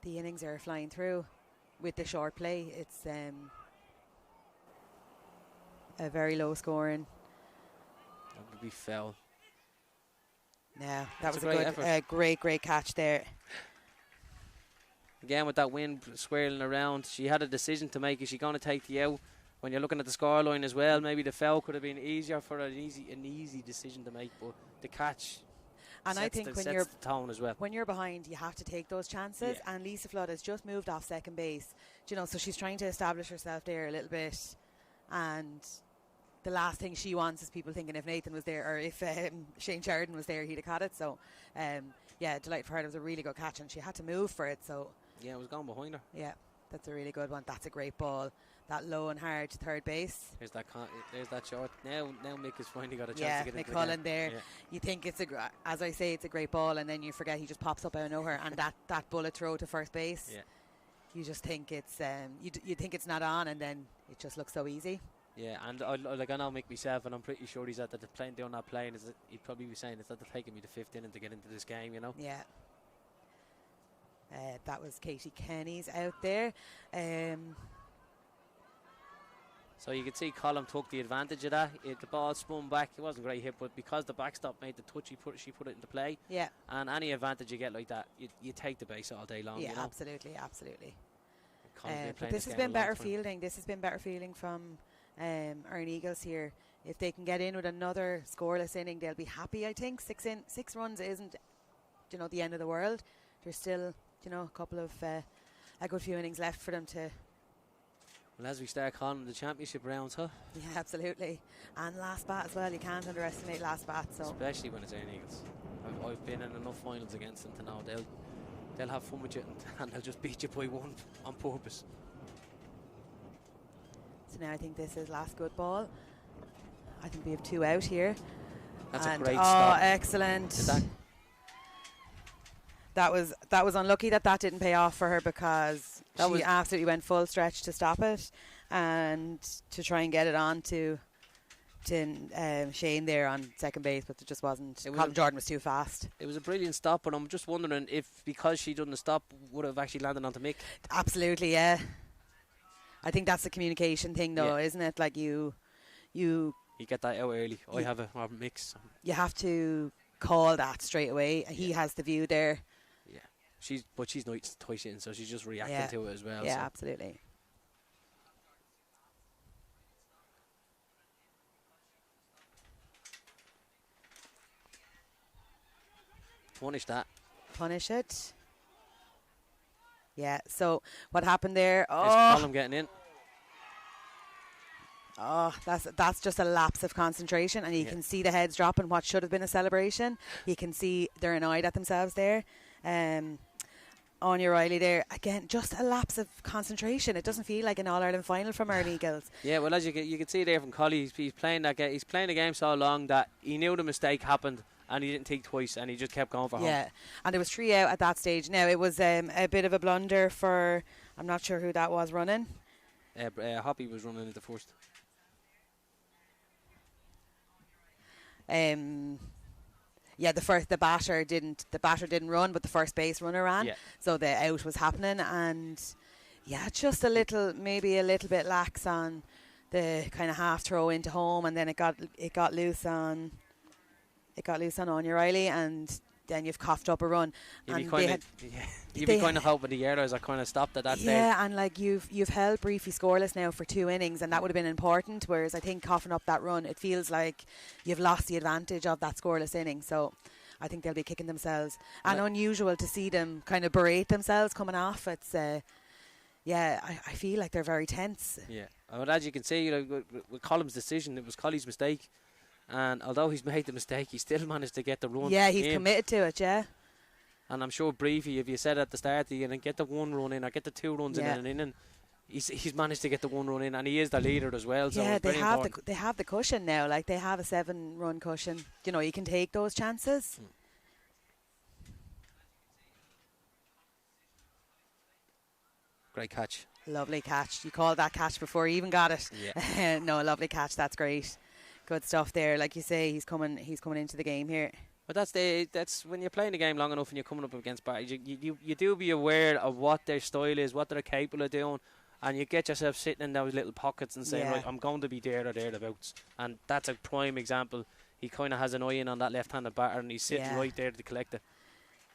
The innings are flying through with the short play. It's a very low scoring. That would be foul. Yeah, that was a great catch there. Again, with that wind swirling around, she had a decision to make. Is she going to take the out? When you're looking at the scoreline as well, maybe the foul could have been easier for an easy decision to make, but the catch. And I think when you're the tone as well. When you're behind, you have to take those chances. Yeah. And Lisa Flood has just moved off second base, you know, so she's trying to establish herself there a little bit. And the last thing she wants is people thinking if Nathan was there or if Shane Sheridan was there, he'd have caught it. So, delighted for her. It was a really good catch, and she had to move for it. So yeah, it was going behind her. Yeah, that's a really good one. That's a great ball. That low and hard to third base. There's that shot. Now Mick has finally got a chance to get it. Yeah, Mick Cullen there. Yeah. You think it's as I say, it's a great ball, and then you forget he just pops up out of nowhere, and that bullet throw to first base. Yeah. You just think it's you think it's not on, and then it just looks so easy. Yeah, and I know Mick myself, and I'm pretty sure he's at the doing that playing. He'd probably be saying it's at the taking me to 5th inning to get into this game, you know. Yeah. That was Katie Kenny's out there. So you could see Colin took the advantage of that. The ball spun back. It wasn't a great hit, but because the backstop made the touch, she put it into play. Yeah. And any advantage you get like that, you take the base all day long. Yeah, you know? absolutely. But this has been better fielding. This has been better fielding from Erne Eagles here. If they can get in with another scoreless inning, they'll be happy. I think 6 runs isn't, the end of the world. There's still, a couple of a good few innings left for them to. Well, as we start calling the championship rounds, huh? Yeah, absolutely. And last bat as well. You can't underestimate last bat. So especially when it's Erne Eagles. I've been in enough finals against them to know they'll have fun with you and they'll just beat you by one on purpose. So now I think this is last good ball. I think we have 2 out here. That's a great stop. Oh, excellent. That was unlucky that didn't pay off for her because she absolutely went full stretch to stop it and to try and get it on to Shane there on second base, but it just wasn't. Colin Jordan was too fast. It was a brilliant stop, but I'm just wondering if because she done the stop would have actually landed onto Mick. Absolutely, yeah. I think that's the communication thing, though, isn't it? Like you get that out early. I have a mix. You have to call that straight away. He has the view there. But she's not twice in, so she's just reacting to it as well. Yeah, absolutely. Punish that. Punish it. Yeah, so what happened there? There's Colin getting in. Oh, that's just a lapse of concentration, and you can see the heads dropping what should have been a celebration. You can see they're annoyed at themselves there. Anya Riley there again, just a lapse of concentration. It doesn't feel like an All-Ireland final from Erne Eagles. Yeah, well, as you can see there from Collie, he's playing that game. He's playing the game so long that he knew the mistake happened and he didn't think twice and he just kept going for home. Yeah, and there was 3 out at that stage. Now it was a bit of a blunder for, I'm not sure who that was running. Hoppy was running at the first. Yeah, the batter didn't run, but the first base runner ran. Yeah. So the out was happening, and yeah, just maybe a little bit lax on the kind of half throw into home, and then it got loose on Anya Riley, and then you've coughed up a run. You'd And be kind of hoping the yellows are kind of stopped at that stage. Yeah, and like you've held Breaffy scoreless now for 2 innings, and that would have been important. Whereas I think coughing up that run, it feels like you've lost the advantage of that scoreless inning. So I think they'll be kicking themselves. And unusual to see them kind of berate themselves coming off. It's I feel like they're very tense. Yeah, but as you can see, with Colm's decision, it was Colley's mistake. And although he's made the mistake, he still managed to get the run. Yeah, he's committed to it, yeah. And I'm sure Breaffy, if you said at the start that you're going to get the 1 run in or get the 2 runs in an inning, he's managed to get the 1 run in, and he is the leader as well. So yeah, they have the cushion now. Like they have a 7-run cushion. You can take those chances. Great catch. Lovely catch. You called that catch before he even got it. Yeah. No, lovely catch. That's great. Good stuff there. Like you say, he's coming into the game here. But that's when you're playing the game long enough and you're coming up against batters, you do be aware of what their style is, what they're capable of doing, and you get yourself sitting in those little pockets and saying, right, I'm going to be there or thereabouts. And that's a prime example. He kind of has an eye in on that left-handed batter, and he's sitting right there to collect it.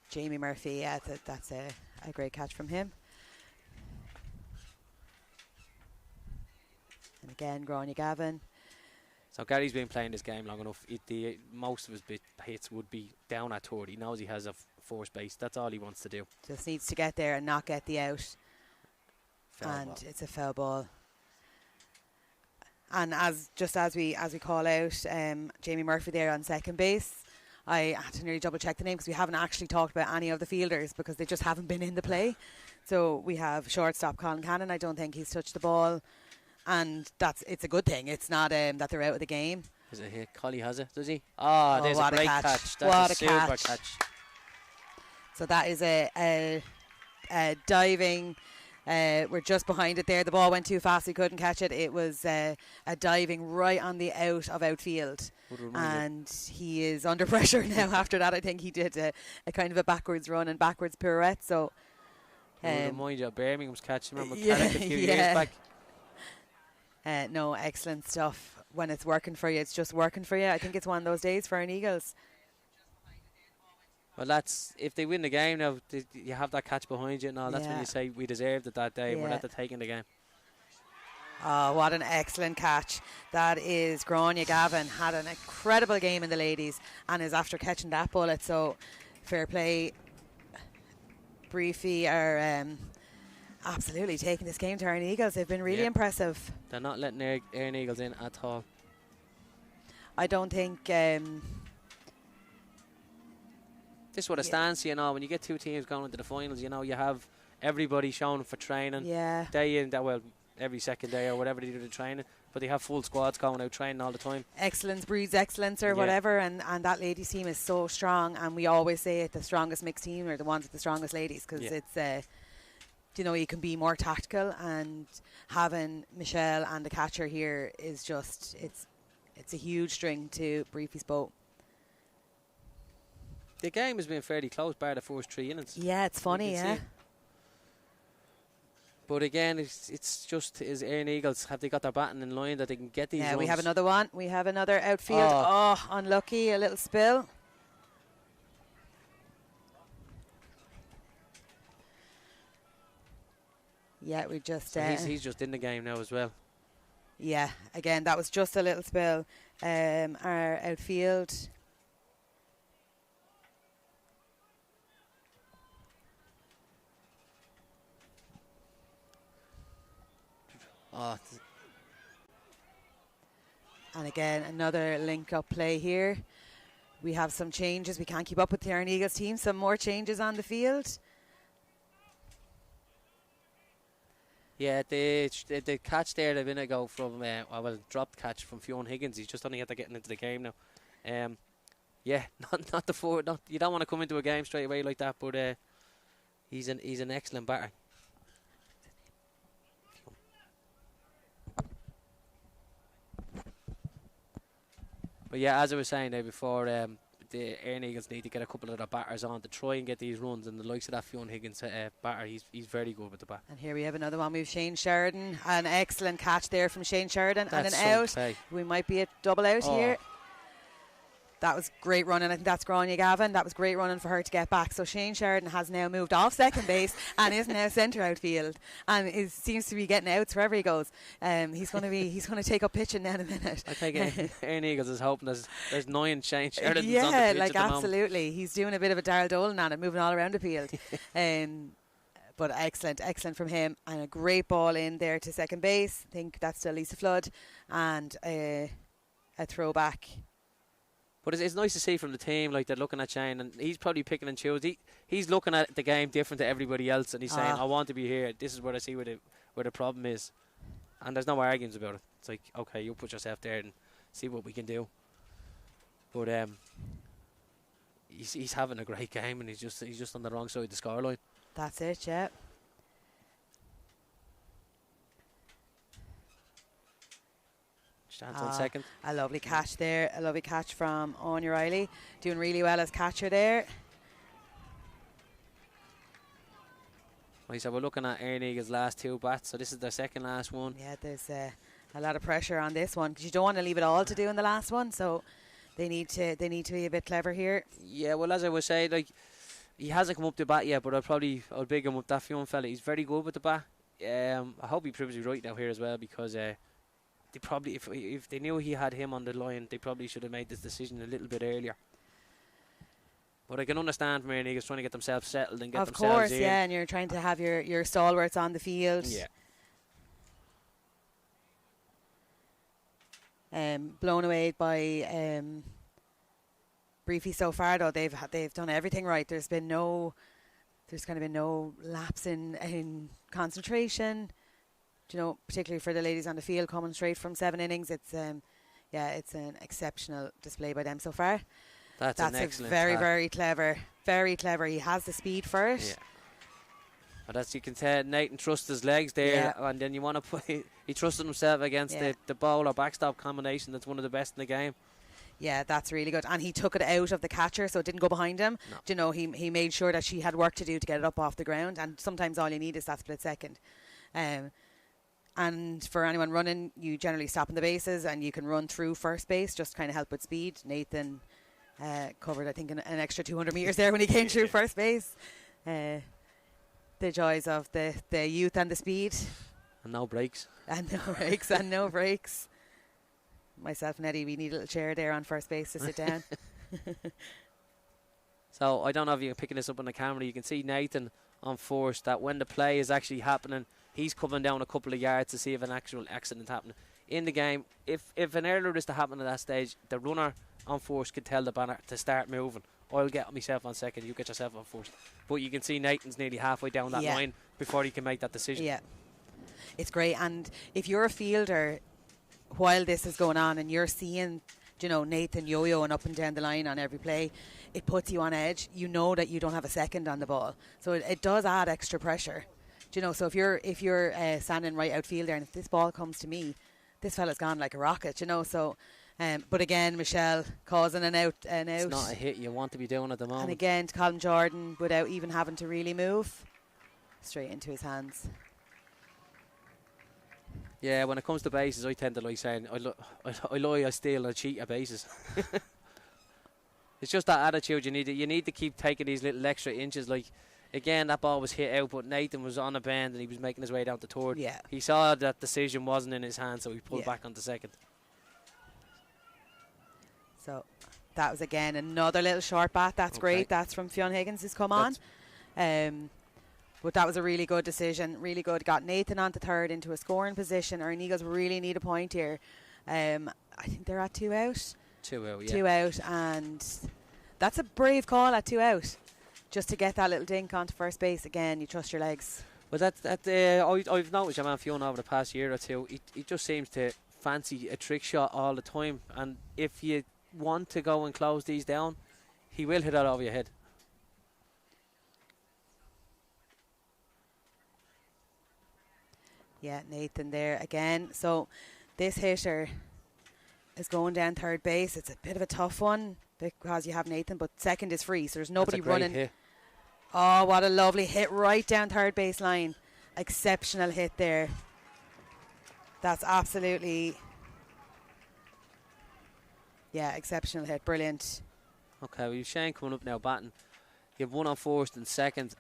Jamie Murphy, yeah, that's a great catch from him. And again, Grania Gavin. So Gary's been playing this game long enough. Most of his hits would be down at third. He knows he has a force base. That's all he wants to do. Just needs to get there and not get the out. Foul ball. It's a foul ball. And as we call out Jamie Murphy there on second base, I had to nearly double check the name because we haven't actually talked about any of the fielders because they just haven't been in the play. So we have shortstop Colin Cannon. I don't think he's touched the ball. And it's a good thing. It's not that they're out of the game. Is it here? Collie has it, does he? Oh, there's a great catch. That's a super catch. So that is a diving. We're just behind it there. The ball went too fast. He couldn't catch it. It was a diving right on the out of outfield. And he is under pressure now after that. I think he did a kind of a backwards run and backwards pirouette. So, remind you of Birmingham's catch. Remember Carrick a few years back? No, excellent stuff. When it's working for you, it's just working for you. I think it's one of those days for Erne Eagles. Well, that's if they win the game now, you have that catch behind you and all. That's when you say we deserved it that day. We're at the taking the game. Oh, what an excellent catch. That is Grania Gavin. Had an incredible game in the ladies and is after catching that bullet. So, fair play. Breaffy are absolutely taking this game to Erne Eagles. They've been really impressive. They're not letting Erne Eagles in at all. I don't think... this is what it stands to, when you get 2 teams going into the finals, you have everybody showing for training. Day in, every second day or whatever they do the training. But they have full squads going out training all the time. Excellence breeds excellence or whatever, and that ladies team is so strong, and we always say it, the strongest mixed team are the ones with the strongest ladies, because it's... you can be more tactical, and having Michelle and the catcher here is just, it's a huge string to Breaffy's bow. The game has been fairly close by the first 3 innings. Yeah, it's funny, But again, it's just, is Erne Eagles, have they got their batting in line that they can get these runs? We have another one. We have another outfield. Unlucky, a little spill. Yeah, we just... So he's just in the game now as well. Yeah, again, that was just a little spill. Our outfield... And again, another link-up play here. We have some changes. We can't keep up with the Erne Eagles team. Some more changes on the field. Yeah, the catch there a minute ago from, dropped catch from Fionn Higgins. He's just only after getting into the game now. Not the forward. You don't want to come into a game straight away like that, but he's an excellent batter. But yeah, as I was saying there before, the Erne Eagles need to get a couple of their batters on to try and get these runs, and the likes of that Fionn Higgins batter, he's very good with the bat. And here we have another one. We have Shane Sheridan. An excellent catch there from Shane Sheridan. That's and an out. play. We might be at double out here. That was great running. I think that's Grania Gavin. That was great running for her to get back. So Shane Sheridan has now moved off second base and is now centre outfield, and seems to be getting outs wherever he goes. He's going to take up pitching now in a minute. I think Erne Eagles is hoping there's 9 Shane Sheridans on the yeah, pitch like at the absolutely. moment. He's doing a bit of a Darryl Dolan on it, moving all around the field. But excellent from him, and a great ball in there to second base. I think that's to Lisa Flood, and a throwback. But it's nice to see from the team, like they're looking at Shane, and he's probably picking and choosing. He's looking at the game different to everybody else, and he's saying, I want to be here. This is where I see where the problem is. And there's no arguments about it. It's like, okay, you put yourself there and see what we can do. But he's having a great game, and he's just on the wrong side of the scoreline. That's it, yeah. Stands on second. A lovely catch there. A lovely catch from Anya Riley. Doing really well as catcher there. Right, so we're looking at Erne Eagles' last 2 bats. So this is their second last one. Yeah, there's a lot of pressure on this one because you don't want to leave it all to do in the last one. So they need to be a bit clever here. Yeah, well, as I was saying, like he hasn't come up to bat yet, but I'll big him up. That young fella, he's very good with the bat. I hope he proves me right now here as well, because they probably, if they knew he had him on the line, they probably should have made this decision a little bit earlier. But I can understand from Erne Eagles trying to get themselves settled and get themselves in. Of course, yeah, and you're trying to have your stalwarts on the field. Yeah. Blown away by Breaffy so far, though. They've done everything right. There's kind of been no lapse in concentration. Particularly for the ladies on the field coming straight from 7 innings. It's an exceptional display by them so far. That's an excellent very, tap. very clever. He has the speed for it. Yeah. But as you can tell, Nathan trusts his legs there, and then you want to put he trusted himself against the ball or backstop combination. That's one of the best in the game. Yeah, that's really good. And he took it out of the catcher, so it didn't go behind him. No. He made sure that she had work to do to get it up off the ground, and sometimes all you need is that split second. And for anyone running, you generally stop in the bases and you can run through first base, just kind of help with speed. Nathan covered, I think, an extra 200 metres there when he came through first base. The joys of the youth and the speed. And no breaks. And no breaks. Myself and Eddie, we need a little chair there on first base to sit down. So I don't know if you're picking this up on the camera. You can see Nathan on force, that when the play is actually happening, he's coming down a couple of yards to see if an actual accident happened. In the game, if an error is to happen at that stage, the runner on force could tell the banner to start moving. I'll get myself on second, you get yourself on first. But you can see Nathan's nearly halfway down that line before he can make that decision. Yeah, it's great. And if you're a fielder while this is going on and you're seeing, Nathan yo-yoing up and down the line on every play, it puts you on edge. You know that you don't have a second on the ball, so it does add extra pressure. So if you're standing right outfield there, and if this ball comes to me, this fella's gone like a rocket. So but again, Michelle causing an out. It's not a hit you want to be doing at the moment. And again, to Colin Jordan, without even having to really move, straight into his hands. Yeah, when it comes to bases, I tend to like saying, I lie, I steal, I cheat at bases. It's just that attitude you need to keep taking these little extra inches. Like, again, that ball was hit out, but Nathan was on a bend and he was making his way down to third. Yeah. He saw that decision wasn't in his hand, so he pulled back onto second. So that was, again, another little short bat. That's great. That's from Fionn Higgins who's come on. But that was a really good decision. Really good. Got Nathan onto third into a scoring position. Erne Eagles really need a point here. I think they're at 2 out. 2 out, yeah. 2 out, and that's a brave call at 2 out. Just to get that little dink onto first base again, you trust your legs. Well, I've noticed your man Fionn over the past year or two. He just seems to fancy a trick shot all the time, and if you want to go and close these down, he will hit that over your head. Yeah, Nathan there again. So this hitter, is going down third base. It's a bit of a tough one because you have Nathan, but second is free, so there's nobody That's a great running. hit. Oh, what a lovely hit right down third base line. Exceptional hit there. That's absolutely, yeah, exceptional hit. Brilliant. Okay, well, you've Shane coming up now batting. You have one on first and second.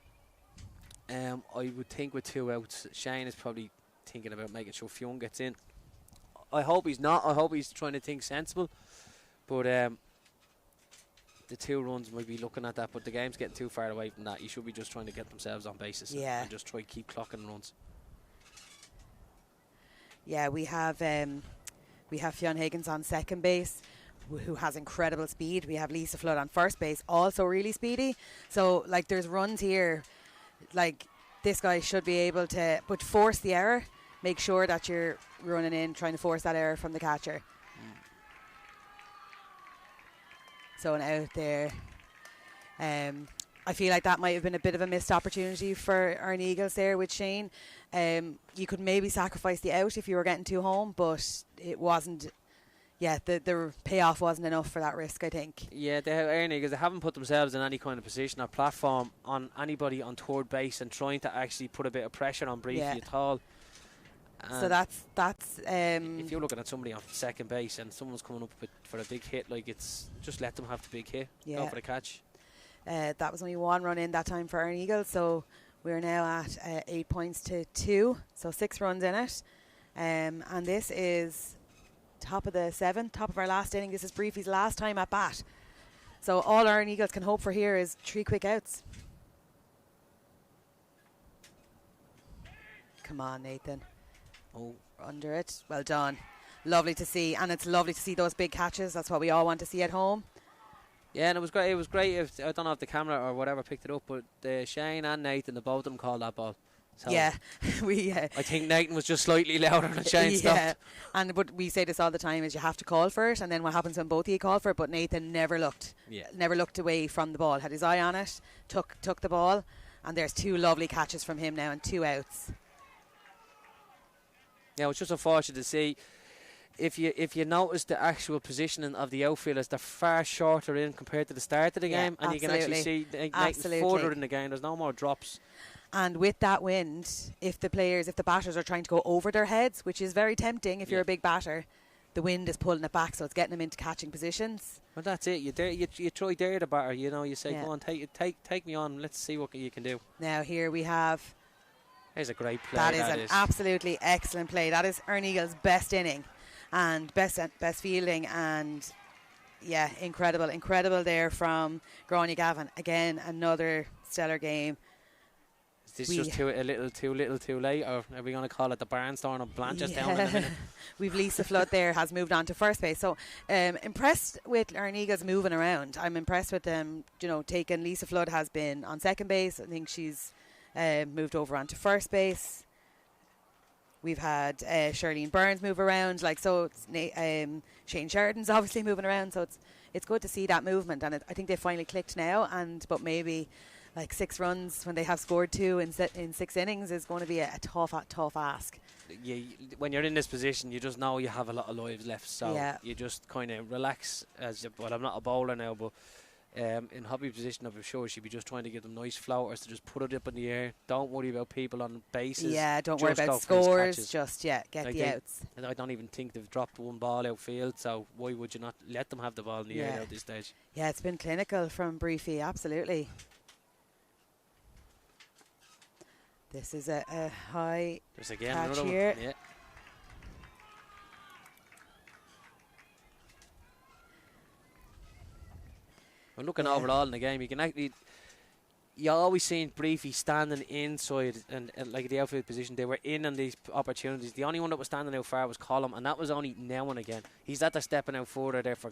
I would think with 2 outs, Shane is probably thinking about making sure Fionn gets in. I hope he's not. I hope he's trying to think sensible. But the 2 runs might be looking at that, but the game's getting too far away from that. You should be just trying to get themselves on bases and just try to keep clocking runs. Yeah, we have Fionn Higgins on second base, who has incredible speed. We have Lisa Flood on first base, also really speedy. So, like, there's runs here. Like, this guy should be able to, but force the error. Make sure that you're running in, trying to force that error from the catcher. So an out there. I feel like that might have been a bit of a missed opportunity for Erne Eagles there with Shane. You could maybe sacrifice the out if you were getting 2 home, but it wasn't. Yeah, the payoff wasn't enough for that risk, I think. Yeah, Erne Eagles, they haven't put themselves in any kind of position or platform on anybody on third base and trying to actually put a bit of pressure on Breaffy at all. So that's if you're looking at somebody on second base and someone's coming up for a big hit, like, it's just let them have the big hit. Go for the catch. That was only 1 run in that time for Erne Eagles, so we're now at 8 points to 2, so 6 runs in it. And this is top of the 7th, top of our last inning. This is Breaffy's last time at bat. So all Erne Eagles can hope for here is 3 quick outs. Come on, Nathan. Oh, under it. Well done. Lovely to see, and it's lovely to see those big catches. That's what we all want to see at home. Yeah, and it was great. It was great. I don't know if the camera or whatever picked it up, but Shane and Nathan, the both of them called that ball. So yeah, I think Nathan was just slightly louder than Shane stopped. But we say this all the time: is you have to call for it, and then what happens when both of you call for it? But Nathan never looked away from the ball. Had his eye on it, took the ball, and there's 2 lovely catches from him now and 2 outs. Yeah, it's just unfortunate to see. If you notice the actual positioning of the outfielders, they're far shorter in compared to the start of the game, and you can actually see further in the game. There's no more drops. And with that wind, if the batters are trying to go over their heads, which is very tempting if you're a big batter, the wind is pulling it back, so it's getting them into catching positions. Well, that's it. You try dare the batter. You know, you say, go on, take me on. Let's see what you can do. Now here we have. There's a great play. That is an absolutely excellent play. That is Erne Eagles' best inning and best fielding, and yeah, incredible there from Gráinne Gavin. Again, another stellar game. Is this just a little too late, or are we going to call it the barnstorm of Blanchardstown in a minute? We've Lisa Flood there has moved on to first base. So impressed with Erne Eagles moving around. I'm impressed with them, taking. Lisa Flood has been on second base. I think she's moved over onto first base. We've had Charlene Burns move around, so it's Shane Sheridan's obviously moving around, so it's good to see that movement, and I think they finally clicked now. But maybe 6 runs when they have scored 2 in 6 innings is going to be a tough ask. When you're in this position, you just know you have a lot of lives left, so you just kind of relax. I'm not a bowler now, but in hobby position, I'm sure she'd be just trying to give them nice floaters to just put it up in the air. Don't worry about people on bases. Yeah, don't worry about scores. Just get the outs. And I don't even think they've dropped 1 ball outfield, so why would you not let them have the ball in the air at this stage? Yeah, it's been clinical from Breaffy, absolutely. This is a high catch here. Yeah. When looking overall in the game, you always seen Breaffy standing inside and the outfield position. They were in on these opportunities. The only one that was standing out far was Colm, and that was only now and again. He's at the stepping out further there for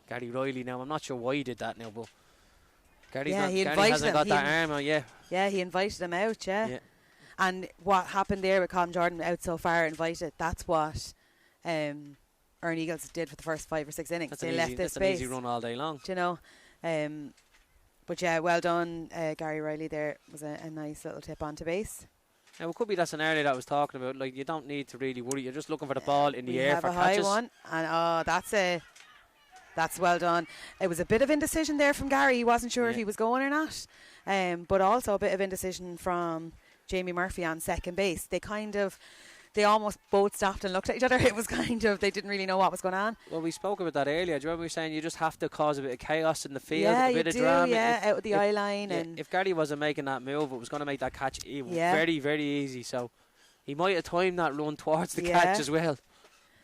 Gary Riley now. I'm not sure why he did that now, but Gary hasn't got that arm. Yeah, he invited him out. Yeah. And what happened there with Colm Jordan out so far invited? That's what Erne Eagles did for the first 5 or 6 innings. They left this space. That's an easy run all day long. Do you know? But yeah, well done, Gary Riley. There was a nice little tip onto base. Now, it could be that scenario that I was talking about. Like, you don't need to really worry. You're just looking for the ball in the We air have for a high catches. one, and that's well done. It was a bit of indecision there from Gary. He wasn't sure if he was going or not, but also a bit of indecision from Jamie Murphy on second base. They almost both stopped and looked at each other. It was kind of, they didn't really know what was going on. Well, we spoke about that earlier. Do you remember we were saying you just have to cause a bit of chaos in the field, Yeah, a bit you of do, drama? yeah, out of the eye line. Yeah, And if Gary wasn't making that move, it was going to make that catch very, very easy. So he might have timed that run towards the catch as well.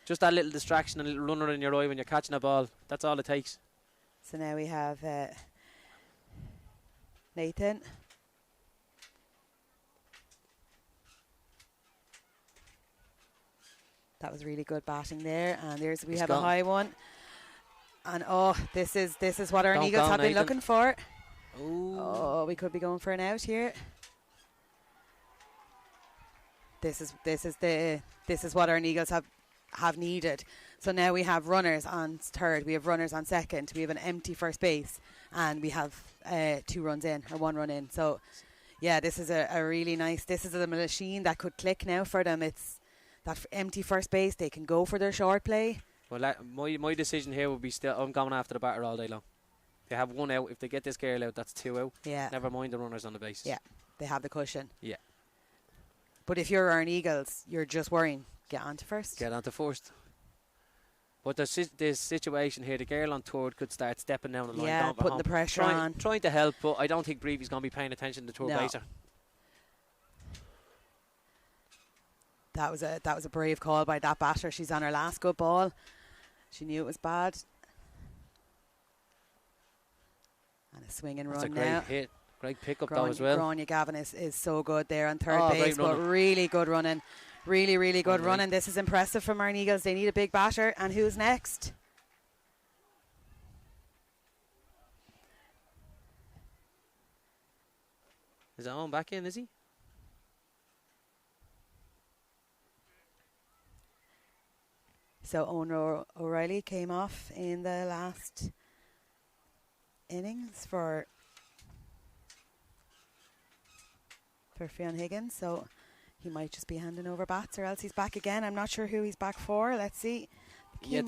Just that little distraction, a little runner in your eye when you're catching a ball. That's all it takes. So now we have Nathan. That was really good batting there, and we have a high one. And this is what our Eagles have been looking for. Ooh. Oh, we could be going for an out here. This is what our Eagles have needed. So now we have runners on third, we have runners on second, we have an empty first base, and we have 2 runs in, or 1 run in. So yeah, this is a really nice. This is a machine that could click now for them. It's that empty first base, they can go for their short play. Well, my decision here would be I'm going after the batter all day long. They have 1 out. If they get this girl out, that's 2 out. Yeah. Never mind the runners on the bases. Yeah, they have the cushion. Yeah. But if you're Erne Eagles, you're just worrying. Get on to first. Get on to first. But the situation here, the girl on third could start stepping down the line. Yeah, putting the pressure on. Trying to help, but I don't think Breaffy's going to be paying attention to the third baser. That was a brave call by that batter. She's on her last good ball. She knew it was bad. And a swing and run now. That's a great hit. Great pick up though as well. Grania Gavin is so good there on third base, but really good running. Really, really good running. This is impressive from Erne Eagles. They need a big batter. And who's next? Is Owen back in, is he? So Owen O'Reilly came off in the last innings for Fionn Higgins. So he might just be handing over bats, or else he's back again. I'm not sure who he's back for. Let's see. He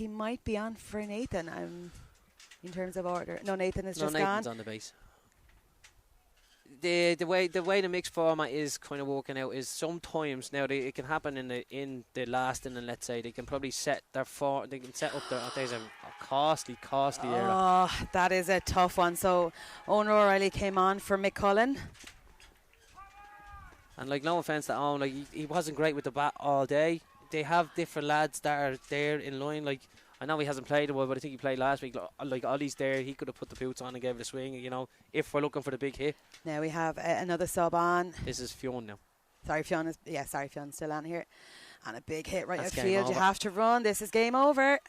might be on for Nathan. In terms of order. No, Nathan is just Nathan's gone. On the base. The way the mixed format is kind of working out is sometimes now it can happen in the last inning. Let's say they can probably set their they can set up there's a costly error. Oh, that is a tough one. So Owen O'Reilly came on for Mick Cullen. And like, no offense to Owen, like he wasn't great with the bat all day. They have different lads that are there in line. Like, I know he hasn't played a while, but I think he played last week. Like Ollie's there, he could have put the boots on and gave it a swing. You know, if we're looking for the big hit. Now we have another sub on. This is Fionn now. Fionn's still on here, and a big hit right That's outfield. You have to run. This is game over.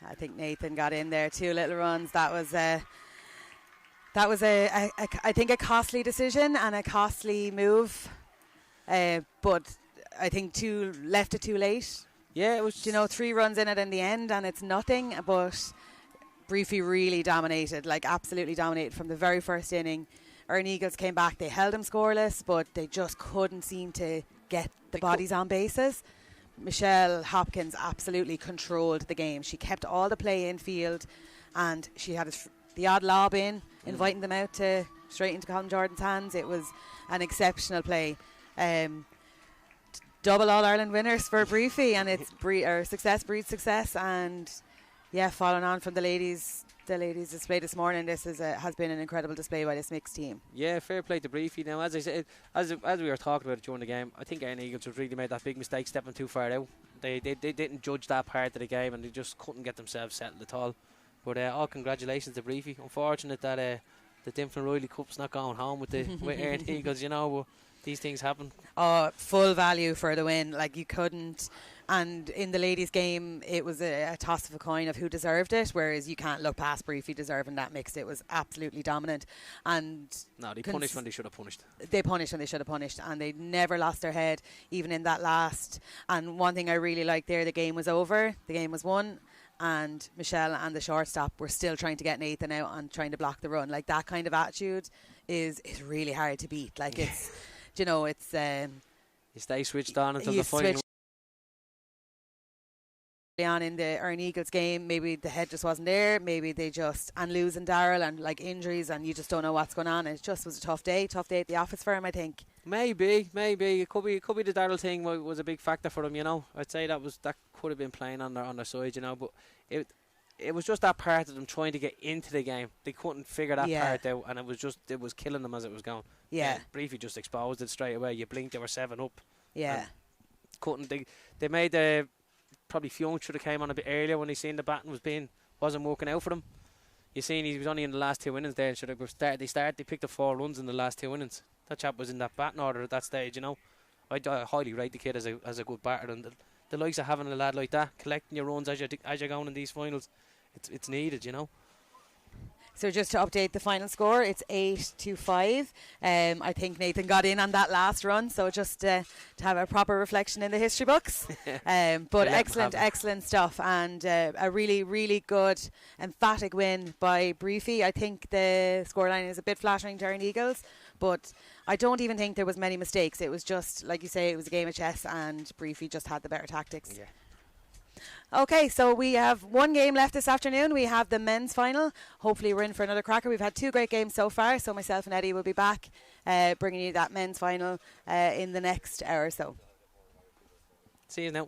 I think Nathan got in there. 2 little runs. That was I think a costly decision and a costly move. But I think left it too late. Yeah, it was. 3 runs in it in the end, and it's nothing. But Breaffy really dominated, like absolutely dominated from the very first inning. Erne Eagles came back. They held them scoreless, but they just couldn't seem to get the bodies on bases. Michelle Hopkins absolutely controlled the game. She kept all the play in field, and she had the odd lob in, inviting them out straight into Colin Jordan's hands. It was an exceptional play. Double All-Ireland winners for Breaffy, and it's success breeds success. And yeah, following on from the ladies' display this morning, this has been an incredible display by this mixed team. Yeah, fair play to Breaffy. Now, as I said, as we were talking about it during the game, I think Erne Eagles have really made that big mistake stepping too far out. They didn't judge that part of the game, and they just couldn't get themselves settled at all. But all congratulations to Breaffy. Unfortunate that the Dimflin Riley Cup's not going home with Erne Eagles, but these things happen. Full value for the win. Like, you couldn't. And in the ladies' game, it was a toss of a coin of who deserved it, whereas you can't look past Breaffy deserving that mixed. It was absolutely dominant. And no, they punished when they should have punished. They punished when they should have punished, and they never lost their head, even in that last. And one thing I really liked there, the game was over, the game was won, and Michelle and the shortstop were still trying to get Nathan out and trying to block the run. Like, that kind of attitude is really hard to beat. Like, it's, you know, it's... you stay switched on until the final. Switched on in the Erne Eagles game, maybe the head just wasn't there, maybe they just, and losing Daryl and like injuries, and you just don't know what's going on. It just was a tough day at the office for him, I think. Maybe it could be the Daryl thing was a big factor for them, you know. I'd say that could have been playing on their side, you know, but it was just that part of them trying to get into the game. They couldn't figure that part out, and it was killing them as it was going. Yeah. Breaffy just exposed it straight away. You blinked, they were 7 up. Yeah. They made the probably Fionn should have came on a bit earlier when he seen the batting wasn't working out for them. You seen he was only in the last 2 innings there, and should have they picked up 4 runs in the last 2 innings. That chap was in that batting order at that stage, you know. I highly rate the kid as a good batter, and the likes of having a lad like that collecting your runs as you're going in these finals, it's needed, you know. So just to update the final score, it's 8-5. I think Nathan got in on that last run, so just to have a proper reflection in the history books. But excellent stuff, and a really, really good, emphatic win by Breaffy. I think the scoreline is a bit flattering to Erne Eagles, but I don't even think there was many mistakes. It was just, like you say, it was a game of chess, and Breaffy just had the better tactics. Yeah. Okay, so we have one game left this afternoon. We have the men's final. Hopefully we're in for another cracker. We've had 2 great games so far, so myself and Eddie will be back bringing you that men's final in the next hour or so. See you now.